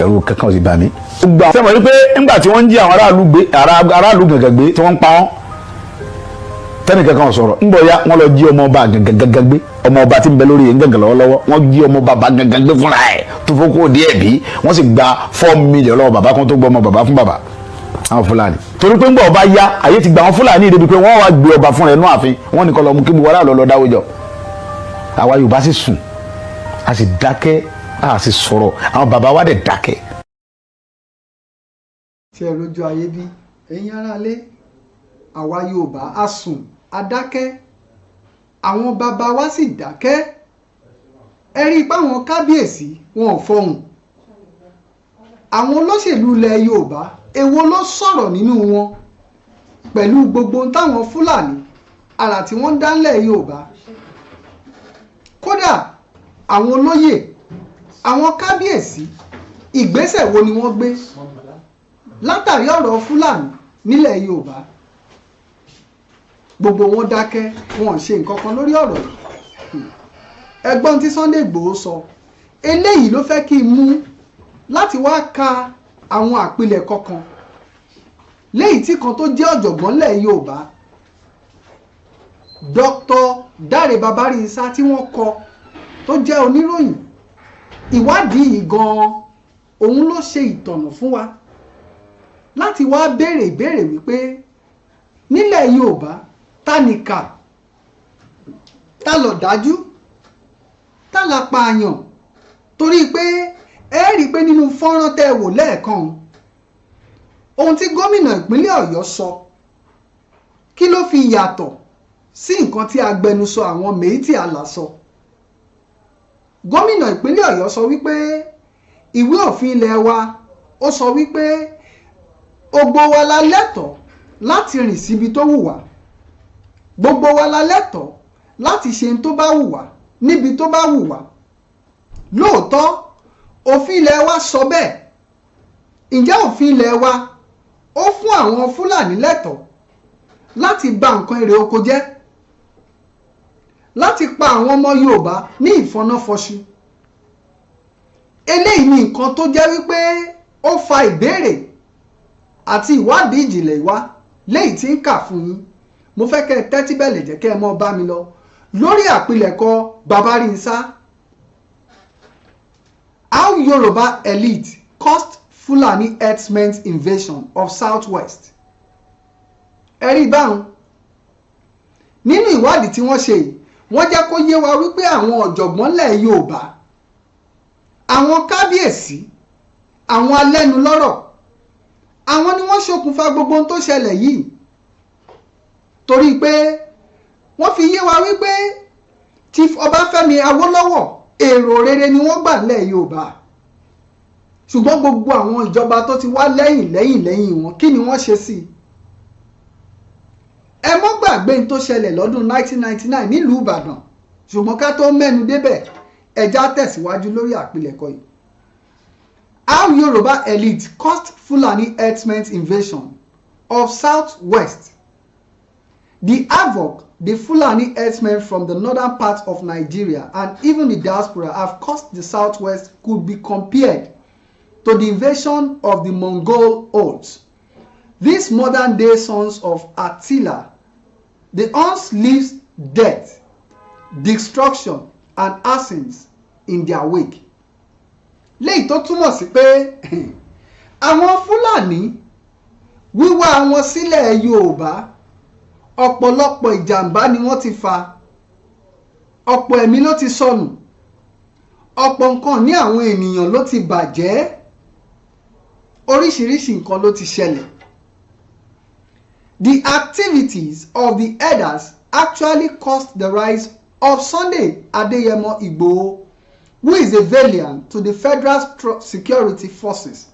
[SPEAKER 12] ẹ̀rù kankan ò sì bà mí. gbà sẹ́wọ̀n wípé nígbà tí wọ́n ń jí àwọn aráàlú gàngàn gbé tí wọ́n ń pa wọ́n tẹ́nì kankan ò sọ̀rọ̀ ńgbọ̀ ya wọ́n lọ jí ọmọ ọba gàngàn gbé ọmọ ọba tí ń bẹ lórí yẹn gàngàn lọ́wọ́lọ́wọ́ wọ́n jí ọmọ bàbá gàngàn gbé fúnra ẹ̀ tó fọ́kó díẹ̀ bí wọ́n sì gba 4 million lọ́wọ́ bàbá kan tó gbọ́ ọmọ bàbá fún bàbá àwọn Fúlàní torí pé ńgbà ọba ya àyè ti gba àwọn Fúlàní débi pé wọ́n wá gbé ọba fúnra ẹ̀ nú ààfin wọ́n ní kó lọ mú kí buwara lọ dáwọ́ jọ àwa Yorùbá sì sùn a sì dákẹ́ a sì sọ̀rọ̀ àwọn bàbá wa dẹ̀ dákẹ́.
[SPEAKER 2] tí ẹ lójú ayé bí ẹ̀yin aráalé àwa Yorùbá a sùn a dákẹ́ àwọn bàbá wa sì dákẹ́ ẹ rí i pé àwọn kábíyèsí wọn ò fọhùn àwọn olóṣèlú ilẹ̀ Yorùbá èwo ló sọ̀rọ̀ nínú wọn pẹ̀lú gbogbo táwọn Fúlàní àrà tí wọ́n dá ńlẹ̀ Yorùbá kódà àwọn olóyè àwọn kábíyèsí ìgbésẹ̀ wo ni wọ́n gbé látàrí ọ̀rọ̀ Fúlàní nílẹ̀ Yorùbá gbogbo wọn dákẹ́ wọn ò ṣe nǹkan kan lórí ọ̀rọ̀ yìí ẹgbọ́n tí Sunday Igboho sọ eléyìí ló fẹ́ kí n mú láti wá ka àwọn àpilẹ̀kọ kan léyìí tí kan tó jẹ́ ọ̀jọ̀gbọ́n lẹ̀ Yorùbá Dr. Dáre Babarínsá tí wọ́n kọ tó jẹ́ oníròyìn ìwádìí yìí gan-an òun ló ṣe ìtọ̀nà fún wa láti wá béèrè ìbéèrè wípé nílẹ̀ Yorùbá ta nìkà ta lọ̀dájú ta la pààyàn torí pé ẹ rí i pé nínú fọ́nrán tẹ́ ẹ wò lẹ́ẹ̀kan ohun tí gómìnà ìpínlẹ̀ Ọ̀yọ́ sọ kí ló fi yàtọ̀ sí nǹkan tí agbẹnusọ àwọn Miyetti Allah sọ gómìnà ìpínlẹ̀ Ọ̀yọ́ sọ wípé ìwé òfin ilẹ̀ wa ó sọ wípé gbogbo wa la lẹ́tọ̀ọ́ láti rìn síbi tó wù wá gbogbo wa la lẹ́tọ̀ọ́ láti ṣe tó bá wù wá níbi tó bá wù wá lóòótọ́ òfin ilẹ̀ wa sọ bẹ́ẹ̀ ǹjẹ́ òfin ilẹ̀ wa ó fún àwọn Fúlàní lẹ́tọ̀ọ́ láti bà nǹkan èrè oko jẹ́ láti pa àwọn ọmọ Yorùbá ní ìfọnáfọṣu eléyìí ni nǹkan tó jẹ́ wípé ó fa ìbéèrè àti ìwádìí ìjìnlẹ̀ wá léyìí tí ń kà fún yín mo fẹ́ kẹ́ ẹ tẹ́tí bẹ̀lẹ̀ jẹ́ kẹ́ ẹ mọ́ bá mi lọ lórí àpilẹ̀kọ Babarínsá how Yoruba elite caused Fulani herdsmen's invasion of Southwest ẹ̀rí báwọn nínú ìwádìí tí wọ́n ṣe yìí wọ́n jẹ́ kó yé wa wípé àwọn ọ̀jọ̀gbọ́n lẹ̀ Yorùbá àwọn kábíyèsí àwọn alẹ́nulọ́rọ̀ àwọn ni wọ́n ṣokùnfà gbogbo ohun tó ṣẹlẹ̀ yìí torí pé wọ́n fi yé wa wípé Chief Ọbáfẹ́mi Awólọ́wọ̀ èrò rere ni wọ́n gbà lẹ̀ Yorùbá ṣùgbọ́n gbogbo àwọn ìjọba tó ti wá lẹ́yìn wọn kí ni wọ́n ṣe sí i? ẹ mọ́ gbàgbé tó ṣẹlẹ̀ lọ́dún 1999 nílùú Ìbàdàn, ṣùgbọ́n ká tó mẹ́nu débẹ̀ ẹja tẹ̀síwájú lórí àpilẹ̀kọ yìí. How Yoruba elite caused Fulani herdsmen's invasion of South-West. The havoc the Fulani herdsmen from the northern part of Nigeria and even the diaspora have caused the South-West could be compared to the invasion of the Mongol Huns. These modern-day sons of Attila, the Huns leaves death, destruction and assassins in their wake. Léyìí tó túmọ̀ sí pé àwọn Fúlàní wíwá wọn sílẹ̀ Yorùbá ọ̀pọ̀lọpọ̀ ìjàmbá ni wọ́n ti fa, ọ̀pọ̀ ẹ̀mí ló ti sọnù, ọ̀pọ̀ nǹkan ní àwọn ènìyàn ló ti bàjẹ́, oríṣiríṣi nǹkan ló ti ṣẹlẹ̀. The activities of the herders actually caused the rise of Sunday Adeyemo Igboho, who is a valiant to the federal security forces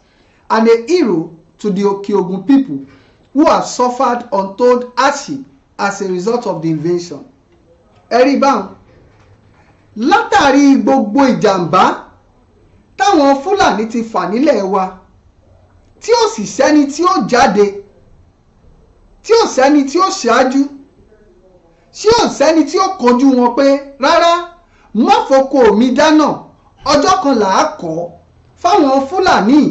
[SPEAKER 2] and a hero to the Okeogun people who have suffered untold hardship as a result of the invasion. Ẹ̀rí báwọn látàrí gbogbo ìjàmbá táwọn Fúlàní ti fà nílẹ̀ wa tí ó sì sẹ́ni tí ó jáde, tí ó sẹ́ni tí ó ṣáájú, tí ó sẹ́ni tí ó kojú wọn pé rárá má foko mi dáná ọjọ́ kan là á kọ́ fáwọn Fúlàní.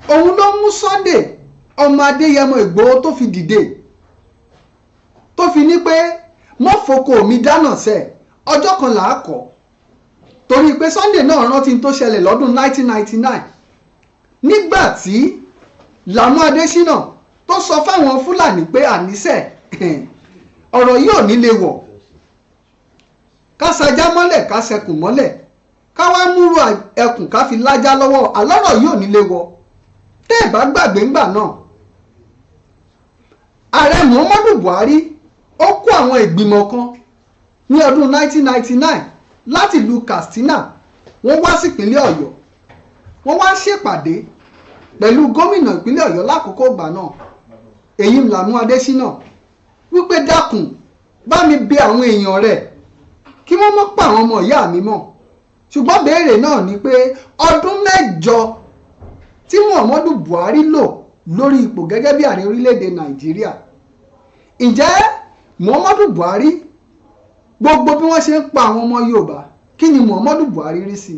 [SPEAKER 2] Òun ló mú Sunday ọmọ Adéyẹmọ Ìgbòho tó fi dìde, tó fi ní pé má foko mi dáná sẹ́ ọjọ́ kan là á kọ́, torí pé Sunday náà rántí tó ṣẹlẹ̀ lọ́dún 1999 nígbà tí Làmú Adésínà tó sọ fáwọn Fúlàní pé àníṣe ọ̀rọ̀ yìí ò ní lè wọ̀, ká sajá mọ́lẹ̀ ká sẹkùn mọ́lẹ̀ ká wá múrú ẹkùn ká fi lájá lọ́wọ́, àlọ́rọ̀ yìí ò ní lè wọ̀. Tẹ́ ẹ̀ bá gbàgbé ńgbà náà ààrẹ Muhammadu Buhari ó kó àwọn ìgbìmọ̀ kan ní ọdún 1999 láti ìlú Katsina, wọ́n wá sí ìpínlẹ̀ Ọ̀yọ́, wọ́n wá ṣèpàdé pẹ̀lú gómìnà ìpínlẹ̀ Ọ̀yọ́ lákòókò ìgbà náà èyí Làmú Adésínà wípé dákun bá mi bẹ̀ àwọn èèyàn rẹ̀ kí wọ́n mọ́ pa àwọn ọmọ ìyá mi mọ́. Ṣùgbọ́n béèrè náà ni pé ọdún 8 tí Muhammadu Buhari lò lórí ipò gẹ́gẹ́ bí ààrẹ orílẹ̀-èdè Nàìjíríà, ǹjẹ́ Muhammadu Buhari gbogbo bí wọ́n ṣe ń pa àwọn ọmọ Yorùbá kí ni Muhammadu Buhari rí sí?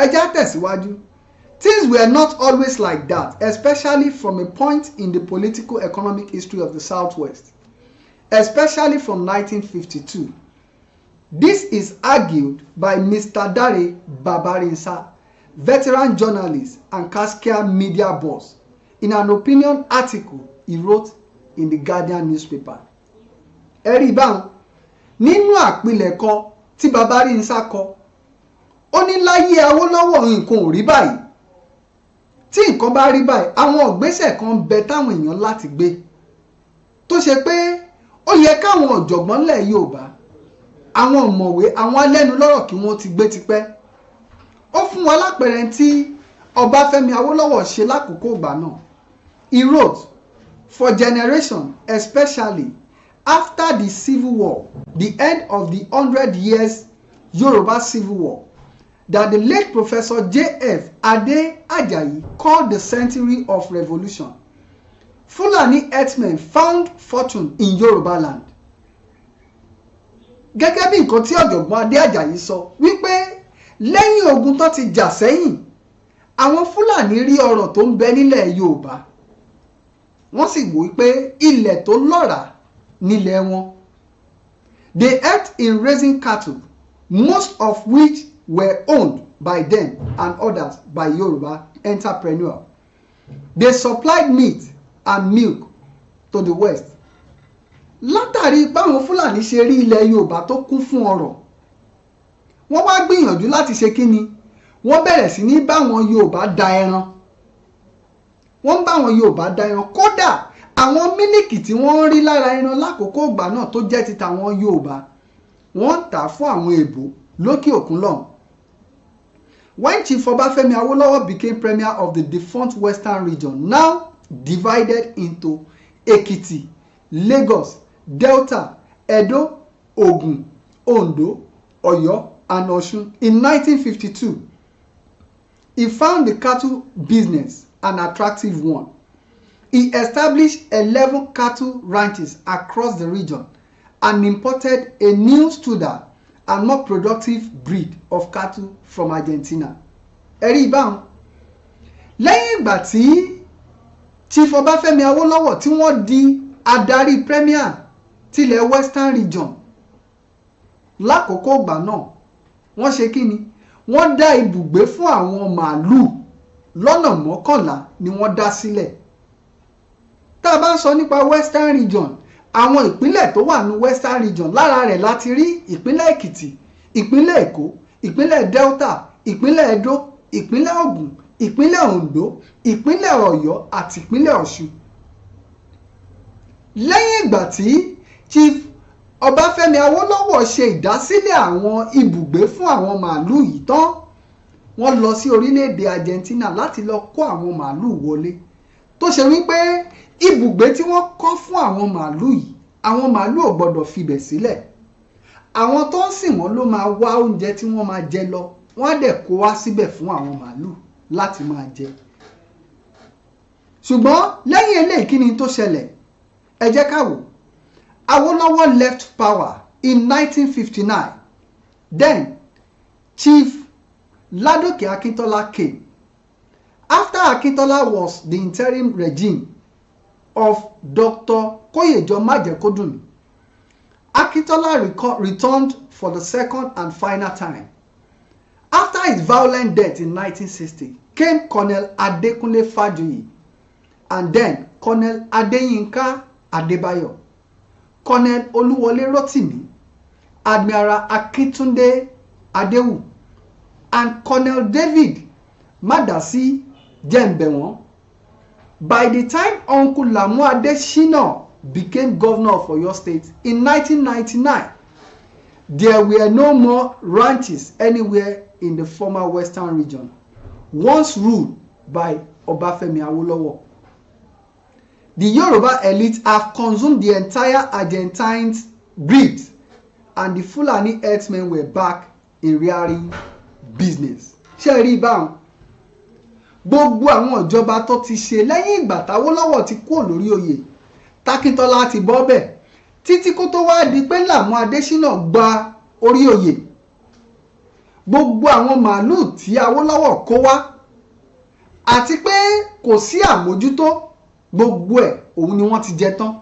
[SPEAKER 2] Ẹ já tẹ̀síwájú. Things were not always like that, especially from a point in the political economic history of the Southwest, especially from 1952. This is argued by Mr. Dare Babarinsa, veteran journalist and Kaskia media boss, in an opinion article he wrote in the Guardian newspaper. Ẹ̀rí báwọn nínú àpilẹ̀kọ tí Babarinsa kọ, ó ní láyé Awólọ́wọ̀ nǹkan ò rí báyìí. Tí nǹkan bá rí báyìí, àwọn ìgbésẹ̀ kan bẹ táwọn èèyàn láti gbé tó ṣe pé ó yẹ káwọn ọ̀jọ̀gbọ́n lẹ̀ Yorùbá, àwọn ọ̀mọ̀wé, àwọn alẹ́nulọ́rọ̀ kí wọ́n ti gbé tipẹ́. Ó fún wa lápẹẹrẹ tí Ọbáfẹ́mi Awólọ́wọ̀ ṣe lákòókò ìgbà náà. He wrote, for generation, especially after the Civil War, the end of the 100 years Yoruba Civil War, that the late Professor J.F. Ade Ajayi called the century of revolution. Fulani herdsmen found fortune in Yoruba land. Gẹ́gẹ́ bí nǹkan tí ọ̀jọ̀gbọ́n Adé Àjàyí sọ wípé lẹ́yìn ogun tó ti jà sẹ́yìn, àwọn Fúlàní rí ọrọ̀ tó ń bẹ nílẹ̀ Yorùbá, wọ́n sì wò wípé ilẹ̀ tó lọ́ràá nílẹ̀ wọn. They helped in raising cattle, most of which were owned by them and others by Yoruba entrepreneurs. They supplied meat and milk to the West. Látàrí báwọn Fúlàní ṣe rí ilẹ̀ Yorùbá tó kún fún ọrọ̀, wọ́n wá gbìyànjú láti ṣe kíni, wọ́n bẹ̀rẹ̀ sí ní báwọn Yorùbá da ẹran. Wọ́n báwọn Yorùbá da ẹran, kódà àwọn mílìkì tí wọ́n ń rí lára ẹran lákòókò ìgbà náà tó jẹ́ ti tàwọn Yorùbá, wọ́n tà fún àwọn èbó lókè òkun lọ́hùn. when Chief Obafemi Awolowo became premier of the defunct Western region, now divided into Ekiti, Lagos, Delta, Edo, Ogun, Ondo, Oyo, and Osun in 1952, he found the cattle business an attractive one. He established 11 cattle ranches across the region and imported a new stouder and more productive breed of cattle from Argentina. Ẹ̀rí ìbáwọn. Lẹ́yìn ìgbà tí Chief Obafemi Awolowo tí wọ́n di adarí premier tilẹ̀ Western region, lákòókò ìgbà náà wọ́n ṣe kí ni? Wọ́n dá ibùgbé fún àwọn màálù lọ́nà 11 ni wọ́n dá sílẹ̀. Tá a bá ń sọ nípa Western region, àwọn ìpínlẹ̀ tó wà ní Western region lára rẹ̀ láti rí ìpínlẹ̀ Èkìtì, ìpínlẹ̀ Èkó, ìpínlẹ̀ Delta, ìpínlẹ̀ Edo, ìpínlẹ̀ Ògùn, ìpínlẹ̀ Ondo, ìpínlẹ̀ Ọ̀yọ́ àti ìpínlẹ̀ Ọ̀ṣun. Lẹ́yìn ìgbà tí Chief Ọbáfẹ́mi Awólọ́wọ̀ ṣe ìdásílẹ̀ àwọn ibùgbé fún àwọn màálù yìí tán, wọ́n lọ sí orílẹ̀-èdè Argentina láti lọ kó àwọn màálù wọlé, tó ṣe wípé ibùgbé tí wọ́n kọ́ fún àwọn màálù yìí, àwọn màálù ò gbọ́dọ̀ fibẹ̀ sílẹ̀. Àwọn tó ń sìn wọ́n ló máa wá oúnjẹ tí wọ́n máa jẹ lọ, wọ́n á dẹ̀ kó wá síbẹ̀ fún àwọn màálù láti máa jẹ. Ṣùgbọ́n lẹ́yìn eléyìí kí ni tó ṣẹlẹ̀? Ẹ jẹ́ ká wò. Awolowo left power in 1959. Then Chief Ladoke Akintola came. After Akintola was the interim regime of Dr. Koyejo Majekodunmi, Akintola returned for the second and final time. After his violent death in 1960, came Colonel Adekunle Fajoyi, and then Colonel Adeyinka Adebayo, Colonel Oluwole Rotimi, Admiral Akintunde Adewu, and Colonel David Madasi Jembewon. By the time Uncle Lamu Adesina became governor of Oyo State in 1999, there were no more ranches anywhere in the former Western region, once ruled by Obafemi Awolowo. The Yoruba elite have consumed the entire Argentine breed, and the Fulani herdsmen were back in rearing business. Ṣé rí báwọn? Gbogbo àwọn ìjọba tó ti ṣe lẹ́yìn ìgbà t'Awólọ́wọ̀ ti kúrò lórí oyè, t'Akíntọ́lá ti bọ́ bẹ̀, títí kó tó wá di pé Lámú Adésínà gba orí oyè. Gbogbo àwọn màálù tí Awólọ́wọ̀ kó wá, àti pé kò sí àmójútó, gbogbo ẹ̀ òun ni wọ́n ti jẹ tán.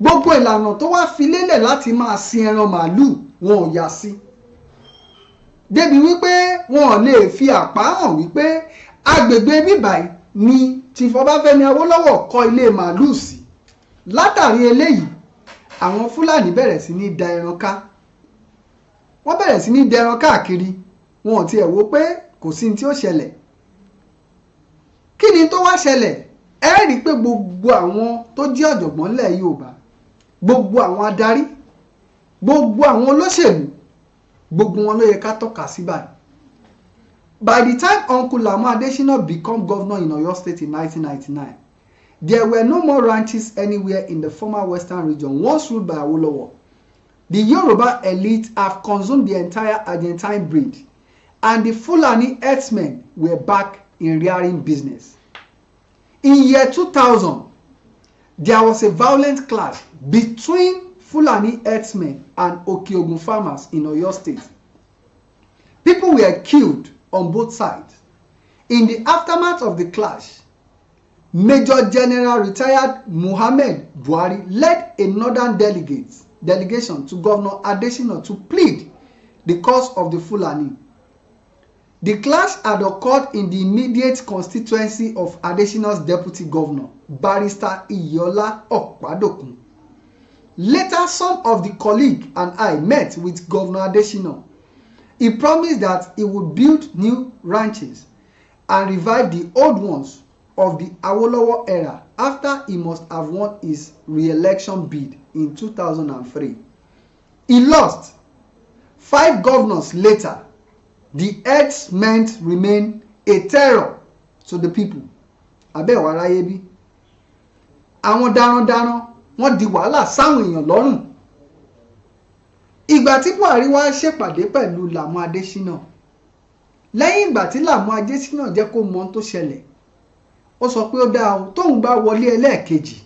[SPEAKER 2] Gbogbo ìlànà tó wá fi lélẹ̀ láti máa sin ẹran màálù wọn ò yà sí. Débi wípé wọn ò lè fi àpá hàn wípé agbègbè bíbáyìí ni Chief Ọbáfẹ́mi Awólọ́wọ̀ kọ́ ilé màálù sí. Látàrí eléyìí, àwọn Fúlàní bẹ̀rẹ̀ sí ní da ẹran ká. Wọ́n bẹ̀rẹ̀ sí ní dẹran káàkiri, wọn ò tiẹ̀ wò pé kò sí ní tí ó ṣẹlẹ̀. Kí ni tó wá ṣẹlẹ̀? Ẹ rí pé gbogbo àwọn tó jẹ́ ọ̀jọ̀gbọ́n ilẹ̀ Yorùbá, gbogbo àwọn adarí, gbogbo àwọn olóṣèlú, gbogbo wọn ló yẹ ká tọ́ka sí báyìí. By the time Uncle Lamu Adesina became governor in Oyo State in 1999, there were no more ranches anywhere in the former Western region once ruled by Awolowo. The Yoruba elite have consumed the entire Argentine breed, and the Fulani herdsmen were back in rearing business. In year 2000, there was a violent clash between Fulani herdsmen and Okeogun farmers in Oyo State. People were killed on both sides. In the aftermath of the clash, Major General retired Muhammad Buhari led a northern delegation to Governor Adesina to plead the cause of the Fulani. The clash had occurred in the immediate constituency of Adesina's deputy governor, Barrister Iyola Okpadokun. Later, some of the colleagues and I met with Governor Adesina. He promised that he would build new ranches and revive the old ones of the Awolowo era after he must have won his re-election bid in 2003. He lost. 5 governors later, The herdsmen remain a terror to the people. Abẹ́ wa ráyé bí. Àwọn darandaran wọ́n di wàhálà sáwọn èèyàn lọ́rùn. Ìgbà tí Buhari wá ṣèpàdé pẹ̀lú Làmú Adésínà, lẹ́yìn ìgbà tí Làmú Adésínà jẹ́ kó mọ ohun tó ṣẹlẹ̀, ó sọ pé ó dáa o, tóun bá wọlé ẹlẹ́ẹ̀kejì,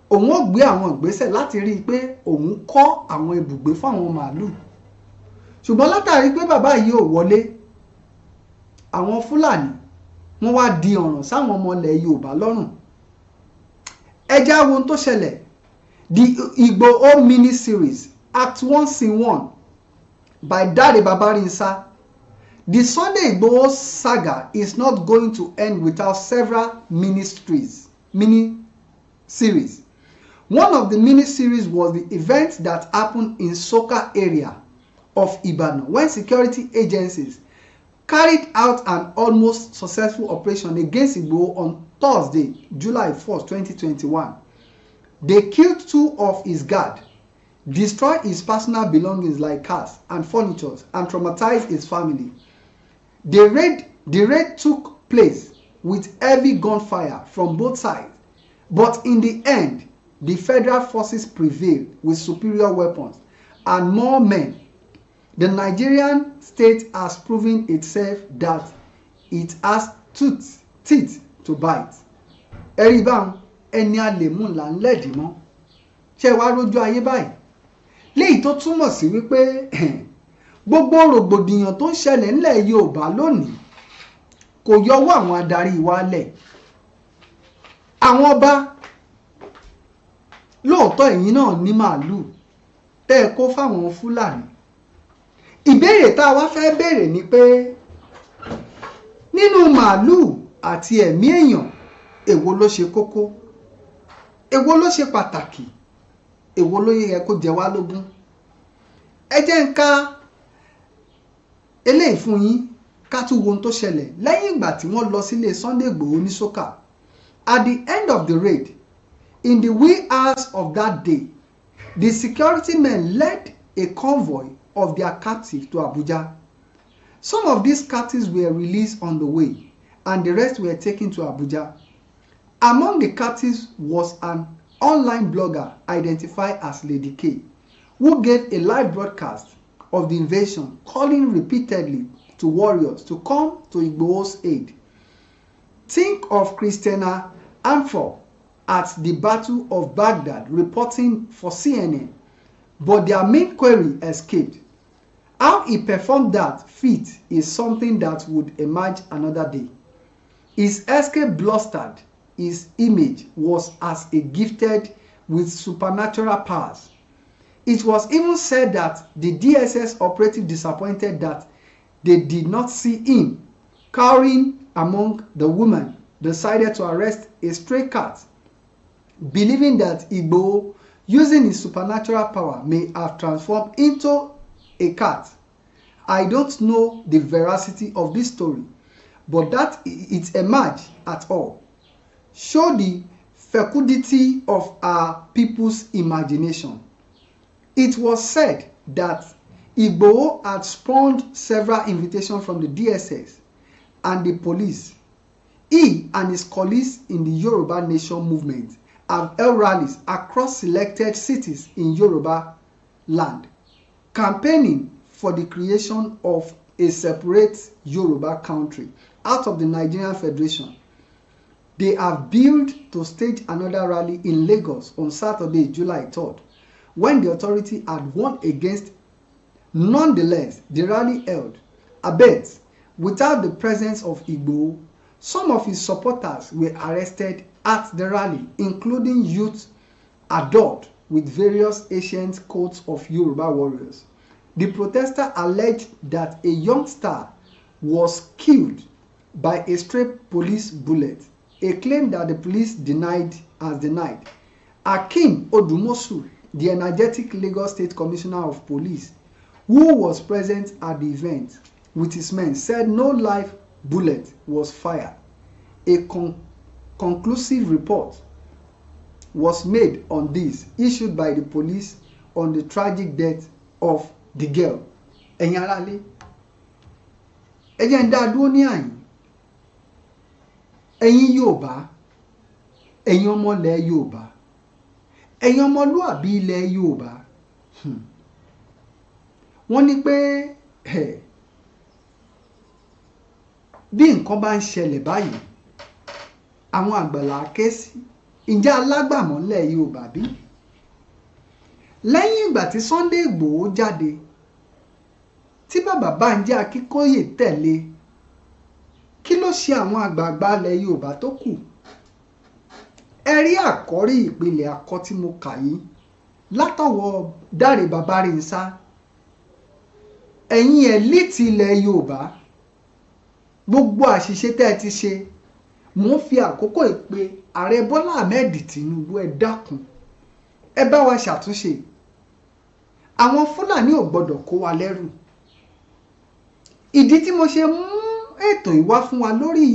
[SPEAKER 2] òun ó gbé àwọn ìgbésẹ̀ láti rí i pé òun kọ́ àwọn ibùgbé fáwọn màálùú. Ṣùgbọ́n látàrí pé bàbá yìí ò wọlé, àwọn Fúlàní wọ́n wá di ọ̀ràn sáwọn ọmọ ilẹ̀ Yorùbá lọ́rùn. Ẹ já wo ohun tó ṣẹlẹ̀. The Igboho mini-series Act 1 Scene 1 by Dare Babarinsa. The Sunday Igboho saga is not going to end without several mini-series. One of the mini-series was the event that happened in Soka area of Ibadan when security agencies carried out an almost successful operation against Igboho on Thursday, July 1st, 2021. They killed 2 of his guards, destroyed his personal belongings like cars and furniture, and traumatized his family. The raid took place with heavy gunfire from both sides, but in the end, the federal forces prevailed with superior weapons and more men. The Nigerian state has proven itself that it has teeth to bite. Ẹ̀rí báwọn ẹni àlèmú là ń lẹ̀dí mọ́. Ṣé wàá rójú ayé báyìí? Léyìí tó túmọ̀ sí wípé gbogbo rògbòdìyàn tó ń ṣẹlẹ̀ ńlẹ̀ Yorùbá lónìí kò yọwọ́ àwọn adarí wa lẹ̀. Àwọn ọba lóòótọ́ ẹ̀yin náà ní màálùú tẹ́ ẹ kó fáwọn Fúlàní. Ìbéèrè tá a wá fẹ́ béèrè ni pé nínú màálùú àti ẹ̀mí èèyàn, èwo ló ṣe kókó? Èwo ló ṣe pàtàkì? Èwo ló yẹ kó jẹ wá lógún? Ẹ jẹ́ n ká eléyìí fún yín ká tún wo ohun tó ṣẹlẹ̀ lẹ́yìn ìgbà tí wọ́n lọ sílé Sunday Igboho ní Soka. At the end of the raid, in the wee hours of that day, the security men led a convoy of their captives to Abuja. Some of these captives were released on the way, and the rest were taken to Abuja. Among the captives was an online blogger identified as Lady K, who gave a live broadcast of the invasion, calling repeatedly to warriors to come to Igboho's aid. Think of Christina Amfor at the Battle of Baghdad reporting for CNN, but their main query escaped. How he performed that feat is something that would emerge another day. His escape blustered. His image was as a gifted with supernatural powers. It was even said that the DSS operative, disappointed that they did not see him cowering among the women, decided to arrest a stray cat, believing that Igboho, using his supernatural power, may have transformed into a cat. I don't know the veracity of this story, but that it emerged at all show the fecundity of our people's imagination. It was said that Igboho had spawned several invitations from the DSS and the police. He and his colleagues in the Yoruba Nation movement have held rallies across selected cities in Yoruba land, campaigning for the creation of a separate Yoruba country out of the Nigerian Federation. They have built to stage another rally in Lagos on Saturday, July 3rd, when the authority had warned against. Nonetheless, the rally held, albeit without the presence of Igboho. Some of his supporters were arrested at the rally, including youth adorned with various ancient coats of Yoruba warriors. The protester alleged that a youngster was killed by a stray police bullet, a claim that the police denied. Akeem Odumosu, the energetic Lagos State Commissioner of Police, who was present at the event with his men, said no live bullet was fired. A conclusive report was made on this, issued by the police on the tragic death of the girl. Ẹ̀yin aráalé, ẹ jẹ́ ń dá dúró ní àyìn. Ẹ̀yin Yorùbá, ẹ̀yin ọmọ ilẹ̀ Yorùbá, ẹ̀yin ọmọlúàbí ilẹ̀ Yorùbá, wọ́n ní pé bí nǹkan bá ń ṣẹlẹ̀ báyìí àwọn àgbàlá ké sí ǹjẹ́ alágbàmọ́ ilẹ̀ Yorùbá bí? Lẹ́yìn ìgbà tí Sunday Igboho jáde tí bàbá Bánjí Akíntóyè tẹ̀lé, kí ló ṣe àwọn àgbààgbà ilẹ̀ Yorùbá tó kù? Ẹ rí àkọ́rí ìpìlẹ̀ akọ tí mo kà yín látọwọ́ Dáre Babárìnsá. Ẹ̀yin ẹ̀líìtì ilẹ̀ Yorùbá, gbogbo àṣìṣe tẹ́ ẹ ti ṣe, mo ń fi àkókò ìpè ààrẹ Bọ́lá Ahmed Tinubu, ẹ dákun ẹ bá wa ṣàtúnṣe. Àwọn Fúlàní ò gbọdọ̀ kó wa lẹ́rù. Ìdí tí mo ṣe mú ètò ìwá fún wa lórí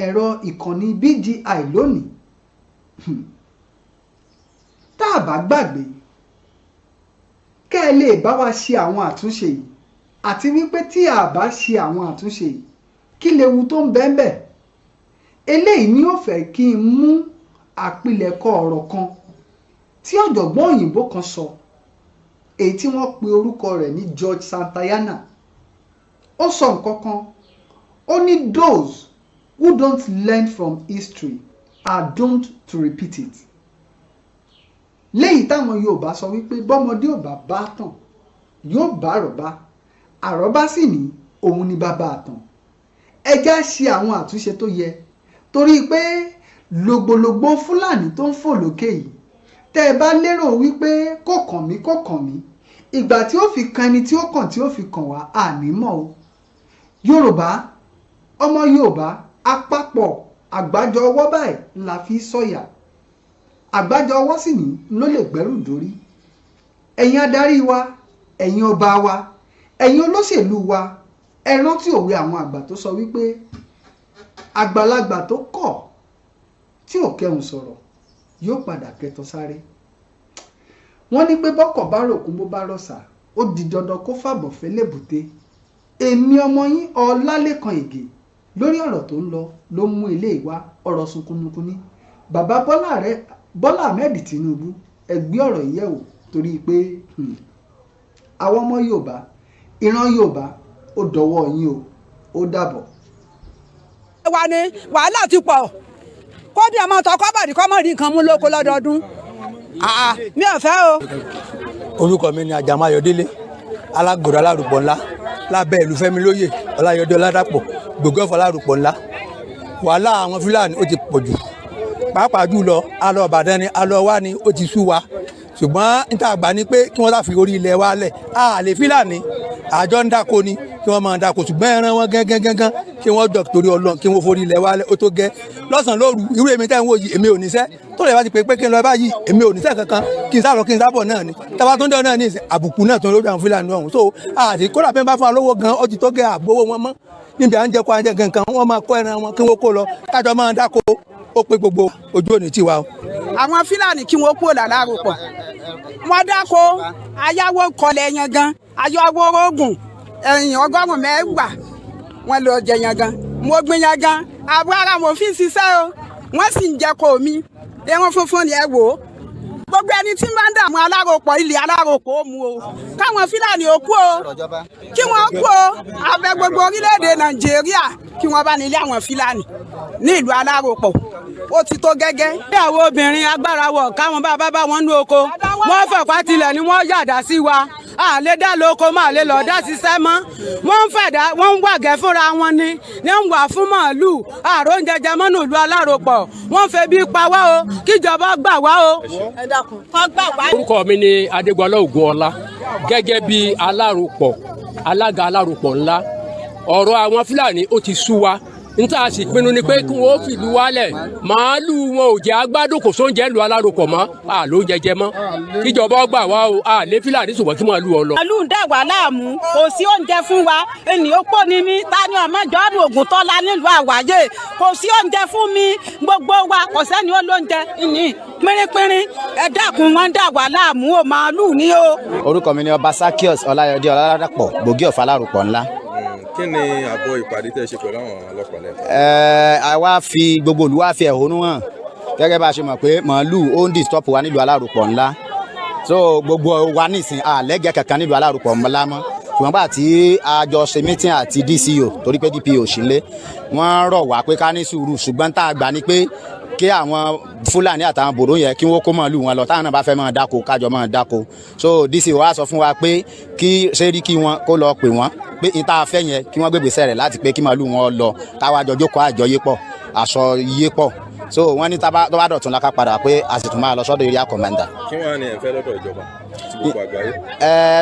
[SPEAKER 2] ẹ̀rọ ìkànnì BGI lónìí, tá a bá gbàgbé, kẹ́ ẹ lè bá wa ṣe àwọn àtúnṣe yìí, àti wípé tí a bá ṣe àwọn àtúnṣe yìí kí lewu tó ń bẹ́ẹ̀ bẹ́ẹ̀. Eléyìí ni ó fẹ́ kí n mú àpilẹ̀kọ ọ̀rọ̀ kan tí ọ̀jọ̀gbọ́n òyìnbó kan sọ, èyí tí wọ́n pe orúkọ rẹ̀ ní George Santayana. Ó sọ nǹkan kan, ó ní those who don't learn from history are doomed to repeat it. Léyìí táwọn Yorùbá sọ wípé bọ́mọdé ò bá bá tàn yóò bá àrọ́bá, àrọ́bá sì ní òun ni bàbá àtàn. Ẹ já ṣe àwọn àtúnṣe tó yẹ, torí pé lògbòlògbò Fúlàní tó ń fò lókè yìí, tẹ́ ẹ bá lérò wípé kò kàn mí kò kàn mí, ìgbà tí ó fi kan ẹni tí ó kàn tí ó fi kàn wá ànímọ́ o. Yorùbá, ọmọ Yorùbá, àpapọ̀ àgbájọ ọwọ́ báyìí la fi sọ̀yà. Àgbájọ ọwọ́ sì ní ló lè gbẹ́rù dórí. Ẹ̀yin adarí wa, ẹ̀yin ọba wa, ẹ̀yin olóṣèlú wa, ẹ rántí òwe àwọn àgbà tó sọ wípé àgbàlagbà tó kọ̀ tí ò kẹhùn sọ̀rọ̀ yóò padà kẹtọ sáré. Wọ́n ní pé bọ́kọ̀ bá ròkun bó bá rọ̀ṣà, ó di dandan kó fàbọ̀ fẹ́lẹ́ bùté. Èmi ọmọ yín Ọlálékan Ìgè lórí ọ̀rọ̀ tó ń lọ ló mú ilé ìwá ọ̀rọ̀ sunkunnukun ní. Bàbá Bọ́lá Ahmed Tinubu, ẹ gbé ọ̀rọ̀ yẹ̀ wò, torí pé àwọn ọmọ Yorùbá, ìran Yorùbá, ó dọwọ́ yín o, ó dàbọ̀.
[SPEAKER 9] Wa ni wàhálà ti pọ̀ kó bí ọmọ tọkọ bọ̀dì kọ́ mọ̀ rí nǹkan mú lóko lọ́dọọdún. Mi ò fẹ́ o.
[SPEAKER 5] Orúkọ mi ni Ajamayọdélé, alágòrò alárùpọ̀ ńlá lábẹ́ ìlú Fẹ́mi lóyè Ọláyọdé Ọládàpọ̀ Gbogun alárùpọ̀ ńlá. Wàhálà àwọn Fúlàní ó ti pọ̀ jù, pàápàá jùlọ alọ Ìbàdàn ni alọ wá ni ó ti sú wa. Ṣùgbọ́n níta àgbà ni pé kí wọ́n fi orí ilẹ̀ wa lẹ̀, àlè Fúlàní àjọ ń dáko ni kí wọ́n máa dáko, ṣùgbọ́n ẹran wọn gángan kí wọ́n jọ torí Ọlọ́run kí wọ́n forí ilẹ̀ wa lẹ̀, ó tó gẹ́. Lọ́sàn-án lóru irú èmi tẹ́ ń wò yìí, èmi ò níṣẹ́ tó lè bá ti pé kí n lọ báyìí, èmi ò níṣẹ́ kankan, kí n sálọ kí n sábọ̀ náà ni. Tábà tó ń dẹ̀ náà ní ìsìn àbùkù náà tó ń lójú àwọn Fúlàní ọ̀hún. So àti kódà pé ń bá fún wa lówó gan, ó ti tó gẹ́ àgbówó wọn mọ́. Níbi à ń jẹ kó à ń jẹ gankan, wọ́n máa kó ẹran wọn kí wọ́n kó lọ, kájọ máa dáko, ó pé gbogbo ojú òní tiwa o.
[SPEAKER 9] Àwọn Fúlàní kí wọ́n kúrò lálárùpọ̀, wọ́n dáko, ayáwó kọlẹ̀ yẹn gan, ayáwó rógùn ẹ̀yìn 100 mẹ́wàá wọ́n lọ jẹ yẹn gan. Mo gbin yẹn gan, àbúrò ara mo fi ń ṣiṣẹ́ o, wọ́n sì ń jẹ kó mi, ẹran funfun ni ẹ wò ó. Gbogbo ẹni tí máa ń dààmú aláròpọ̀ ilé aláròpọ̀ ó mu o, káwọn Fúlàní ó kú o, kí wọ́n kú o. Abẹ gbogbo orílẹ̀-èdè Nàìjíríà kí wọ́n bá nílé àwọn Fúlàní ní ìlú aláròpọ̀, ó ti tó gẹ́gẹ́.
[SPEAKER 13] Bí àwọn obìnrin agbára wọ̀ káwọn bá wọn ní oko, wọ́n fọ̀pá tilẹ̀ ni wọ́n yàdá sí wa, a lè dá lóko máa lè lọ dá ṣiṣẹ́ mọ́. Wọ́n ń wàgẹ́ fúnra wọn ni ń wà fún màálù, àrò ń jẹjẹ mọ́nú ìlú aláròpọ̀, wọ́n fẹ́ bí pa wá o, kíjọba gbà wá o.
[SPEAKER 14] Orúkọ mi ni Adégbọlá Ògúnọlá, gẹ́gẹ́ bí aláròpọ̀, alága aláròpọ̀ ńlá. Ọ̀rọ̀ àwọn Fúlàní ó ti sú wa, níta sì pinnu ni pé kí wọ́n fìlú wálẹ̀, màálù wọn ò jẹ́ agbádùn, kò sóúnjẹ lu aláròpọ̀ mọ́, àló jẹjẹ mọ́, kíjọba gbà wá o, àlè Fúlàní ṣùgbọ́n kí màálù ọ lọ.
[SPEAKER 13] Màálù ń dà wá láàmú, kò sí oúnjẹ fún wa, ènìyàn pọ̀ ní mi, Tani Ọmọjọ́dún Ògúntọ́lá nílùú Àwáyé, kò sí oúnjẹ fún mi, gbogbo wa kò sẹ́ni ó lóúnjẹ ìní pínrínpínrín, ẹ dákun wọn ń dà wá láàmú o, màálù ni o.
[SPEAKER 15] Orúkọ mi ni Ọba Sakios Ọláyọdé Ọládàpọ̀ Gbogun alárùpọ̀ ńlá.
[SPEAKER 3] kí ni àbọ̀ ìpàdé tẹ́ ṣe pẹ̀lú àwọn ọlọ́pàá lẹ́nu.
[SPEAKER 15] àwa fi gbogbo ìlú wa fi ẹ̀hónú hàn gẹ́gẹ́ bá a ṣe mọ̀ pé màálù ó ń disturb wa nílùú alárùpọ̀ ńlá so gbogbo wa nísìn àlẹ́gẹ̀ẹ́ kankan nílùú alárùpọ̀ ńlá mọ́ ṣùgbọ́n bá tí a jọ ṣe meeting àti DCO torí pé DPO sílé wọ́n rọ̀ wá pé ká ní sùúrù ṣùgbọ́n tá a gbà ní pé kí àwọn Fúlàní àtàwọn bòrò yẹn kí wọ́n kó màálù wọn lọ táwọn náà bá fẹ́ máa dáko kájọ máa dáko so DCO wa sọ fún wa pé kí sẹ́ríkì wọn kó lọ pè wọ́n pé ìta afẹ́ yẹn kí wọ́n gbégbèsè rẹ̀ láti pé kí màálù wọn lọ káwa jọ jókòó àjọyé pọ̀ aṣọ yé pọ̀ so wọ́n ní tó bá dọ̀tún la ká padà pé a sì tún máa lọ sọ́dọ̀ area commander.
[SPEAKER 3] kí wọ́n á ní ẹ̀fẹ́ lọ́dọ̀ ìjọba tí gbogbo àgbáyé.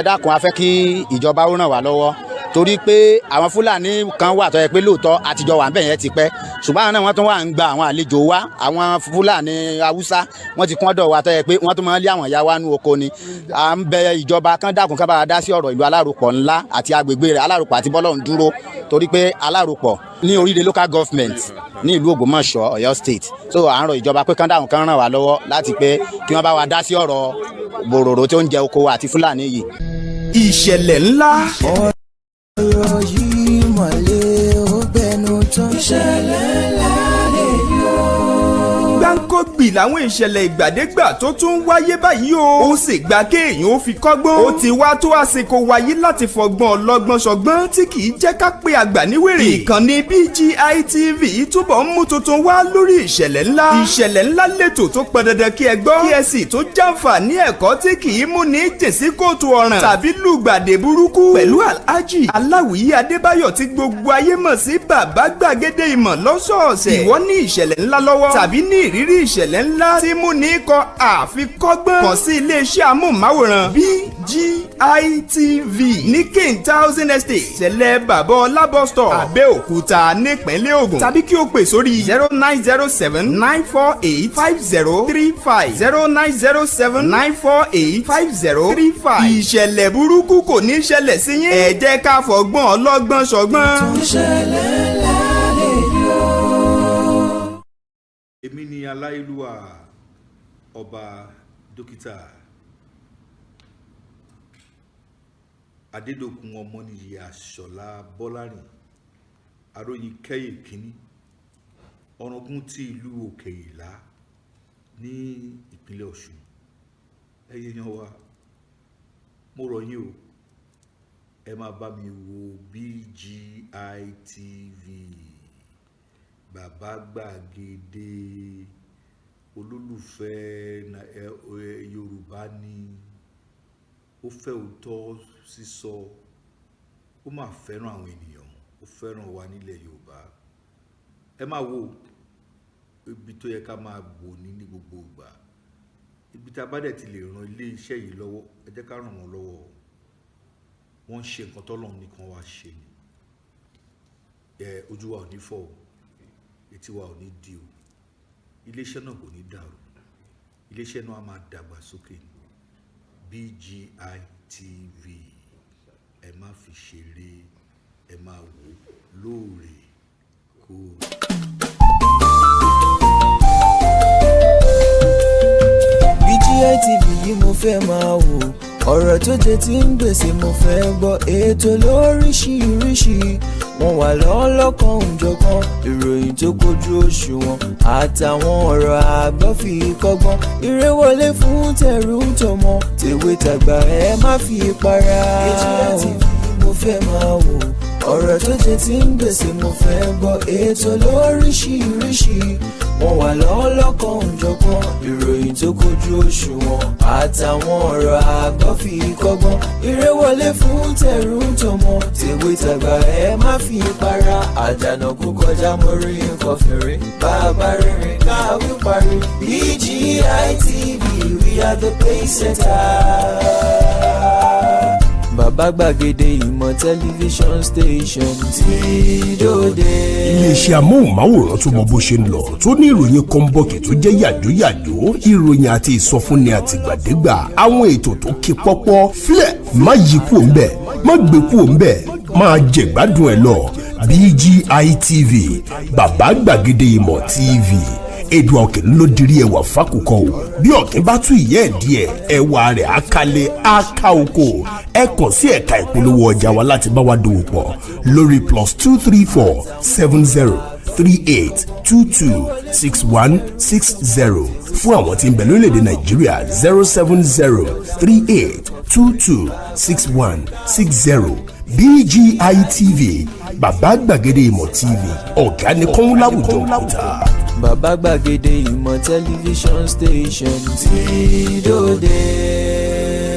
[SPEAKER 15] dákun a fẹ́ kí ìjọba ó ràn wá lọ́wọ́ torí pé àwọn Fúlàní kan wà tó yẹ pé lóòótọ́ àtijọ́ wà ń bẹ̀ yẹn ti pẹ́ ṣùgbọ́n àwọn náà wọ́n tún wà ń gba àwọn àlejò wa àwọn Fúlàní Haúsá wọ́n ti kún ọ̀dọ̀ wa tó yẹ pé wọ́n tún máa ń lé àwọn ìyá wa nú oko ni à ń bẹ ìjọba kan dákun ká bá wa dá sí ọ̀rọ̀ ìlú alárùpọ̀ ńlá àti agbègbè rẹ̀ alárùpọ̀ àti bọ́lọ́run dúró torí pé alárùpọ̀ ní orílẹ̀ local government ní ìlú Ògbómọ̀ṣọ́ Ọ̀yọ́ state so à ń rọ ìjọba pé kán dáhùn kán ràn wá lọ́wọ́ láti pé kí wọ́n bá wa dá sí ọ̀rọ̀ bòròrò tó ń jẹ oko àti Fúlàní yìí.
[SPEAKER 1] ìṣẹ̀lẹ̀ ńlá. ọ̀rọ̀ yìí mọ̀lẹ́ ó bẹnu tán. ìṣẹ̀lẹ̀ ńlá lè yọ. gbáǹkọ́gbì làwọn ìṣẹ̀lẹ̀ ìgbàdégbà tó tún wáyé báyìí o. ó sì gba kéèyàn ó fi kọ́gbọ́n. ó ti wá tó àsìkò wáyé láti fọgbọ́n ọlọ́gbọ́n ṣọgbọ́n tí kì í jẹ́ ká pé àgbà níwèrè. ìkànnì BGI TV túbọ̀ ń mú tuntun wá lórí ìṣẹ̀lẹ̀ ńlá. ìṣẹ̀lẹ̀ ńlá lètò tó pọn dandan kí ẹ gbọ́. kí ẹ sì tó jàǹfààní ẹ̀kọ́ tí kì í mú ní jèsí kóòtù ọ̀ràn tàbí lùgbàdé burúkú. pẹ̀lú Alhaji Aláwìyí Adébáyọ̀ tí gbogbo ayé mọ̀ sí bàbá gbàgede ìmọ̀ lọ́sọ̀ọ̀sẹ̀. ìwọ ní ìṣẹ̀lẹ̀ ńlá lọ́wọ́ tàbí ní ìrírí ìṣẹ̀lẹ̀ ńlá tí mú ní kọ àfikọ́gbọ́n. kàn sí iléeṣẹ́ amóhùnmáwòrán BGI TV ní King Thousand Estate ṣẹlẹ̀ bàbá Ọlábọ̀ store Abẹ́òkúta nípínlẹ̀ Ògùn tàbí kí o pè sórí 0907-948-5035 0907-948-5035. ìṣẹ̀lẹ̀ burúkú kò ní ṣẹlẹ̀ sí yín. ẹ jẹ́ ká fọgbọ́n ọlọ́gbọ́n ṣọgbọ́n. ìṣẹ̀lẹ̀ ńlá lè yọ.
[SPEAKER 16] èmi ni aláìlúwà ọba dókítà Adédòkun Ọmọnìyí Àṣọlá Bọ́lárìn aróyin kẹ́yìn kínní ọ̀ràngún ti ìlú Òkè Ìlá ní ìpínlẹ̀ Ọ̀ṣun. ẹ̀yin yan wa mo rọ̀ yín o ẹ máa bá mi wo BGI TV bàbá gbàgede olólùfẹ́ Yorùbá ni ó fẹ́ òótọ́ sísọ ó máa fẹ́ràn àwọn ènìyàn ó fẹ́ràn wa nílẹ̀ Yorùbá. ẹ máa wo ibi tó yẹ ká máa bò ní gbogbo ìgbà ibi tá a bá dẹ̀ ti lè ran ilé iṣẹ́ yìí lọ́wọ́ ẹ jẹ́ ká ràn wọ́n lọ́wọ́ wọ́n ń ṣe nǹkan tọ́lọ́run nìkan wá ṣe ni ojú wa ò ní fọ́ o etí wa ò ní di o iléeṣẹ́ náà kò ní dàrú iléeṣẹ́ náà á máa dàgbà sókè ni BGI TV ẹ má fi ṣeré ẹ máa wò lóòrèkóòrè.
[SPEAKER 1] BGI TV yìí mo fẹ́ máa wò ọ̀rọ̀ tó jẹ tí ń gbèsè mo fẹ́ gbọ́ ètò lóríṣiríṣi wọ́n wà lọ́lọ́kan òjọ̀kan ìròyìn tó kojú òṣùwọ̀n àtàwọn ọ̀rọ̀ àgbọ́ fi kọ́gbọ́n eré wọlé fún tẹ̀rù tọmọ tèwe tàgbà ẹ má fi para. BGI TV mo fẹ́ máa wò ọ̀rọ̀ tó jẹ tí ń gbèsè mo fẹ́ gbọ́ ètò lóríṣiríṣi wọ́n wà lọ́lọ́kan òjọ̀kan ìròyìn tó kojú òṣùwọ̀n àtàwọn ọ̀rọ̀ àgbọ́ fi kọ́gbọ́n eré wọlé fún tẹ̀rù tọmọ tèwe tàgbà ẹ má fi para àdànà kó kọjá mórí nǹkan fèrè bàbá rere káwí parí BGI TV we are the pace setter. Bàbá gbàgede ìmọ̀ tẹlifíṣọ̀n station tí dòde.
[SPEAKER 17] iléeṣẹ́ amóhùnmáwòrán tó mọ bó ṣe ń lọ tó ní ìròyìn kọ́ńbọ̀kì tó jẹ́ yàjóyàjó ìròyìn àti ìsọfúnni àtìgbàdégbà àwọn ètò tó ké pọ́pọ́ filẹ̀ má yí kúò ń bẹ̀ má gbé kúò ń bẹ̀ máa jẹ̀gbádùn ẹ̀ lọ BGI TV bàbá gbàgede ìmọ̀ TV èdùn òkè ló dirí ẹwà fákòkò o bí ọ̀kín bá tú ìyẹ́ ẹ̀ díẹ̀ ẹwà rẹ̀ àkàlẹ̀ àkà oko ẹ kàn sí ẹ̀ka ìpolówó ọjà wa láti bá wa dòwò pọ̀ lórí +234 70 38 22 61 60 fún àwọn tí ń bẹ lórílẹ̀‐èdè nàìjíríà 070 38 22 61 60 BGI TV bàbá gbàgede ìmọ̀ TV ọ̀gá ni kọ́ń láwùjọ òkúta.
[SPEAKER 1] bàbá gbàgede ìmọ̀ tẹlifíṣọ̀n station tí dòde.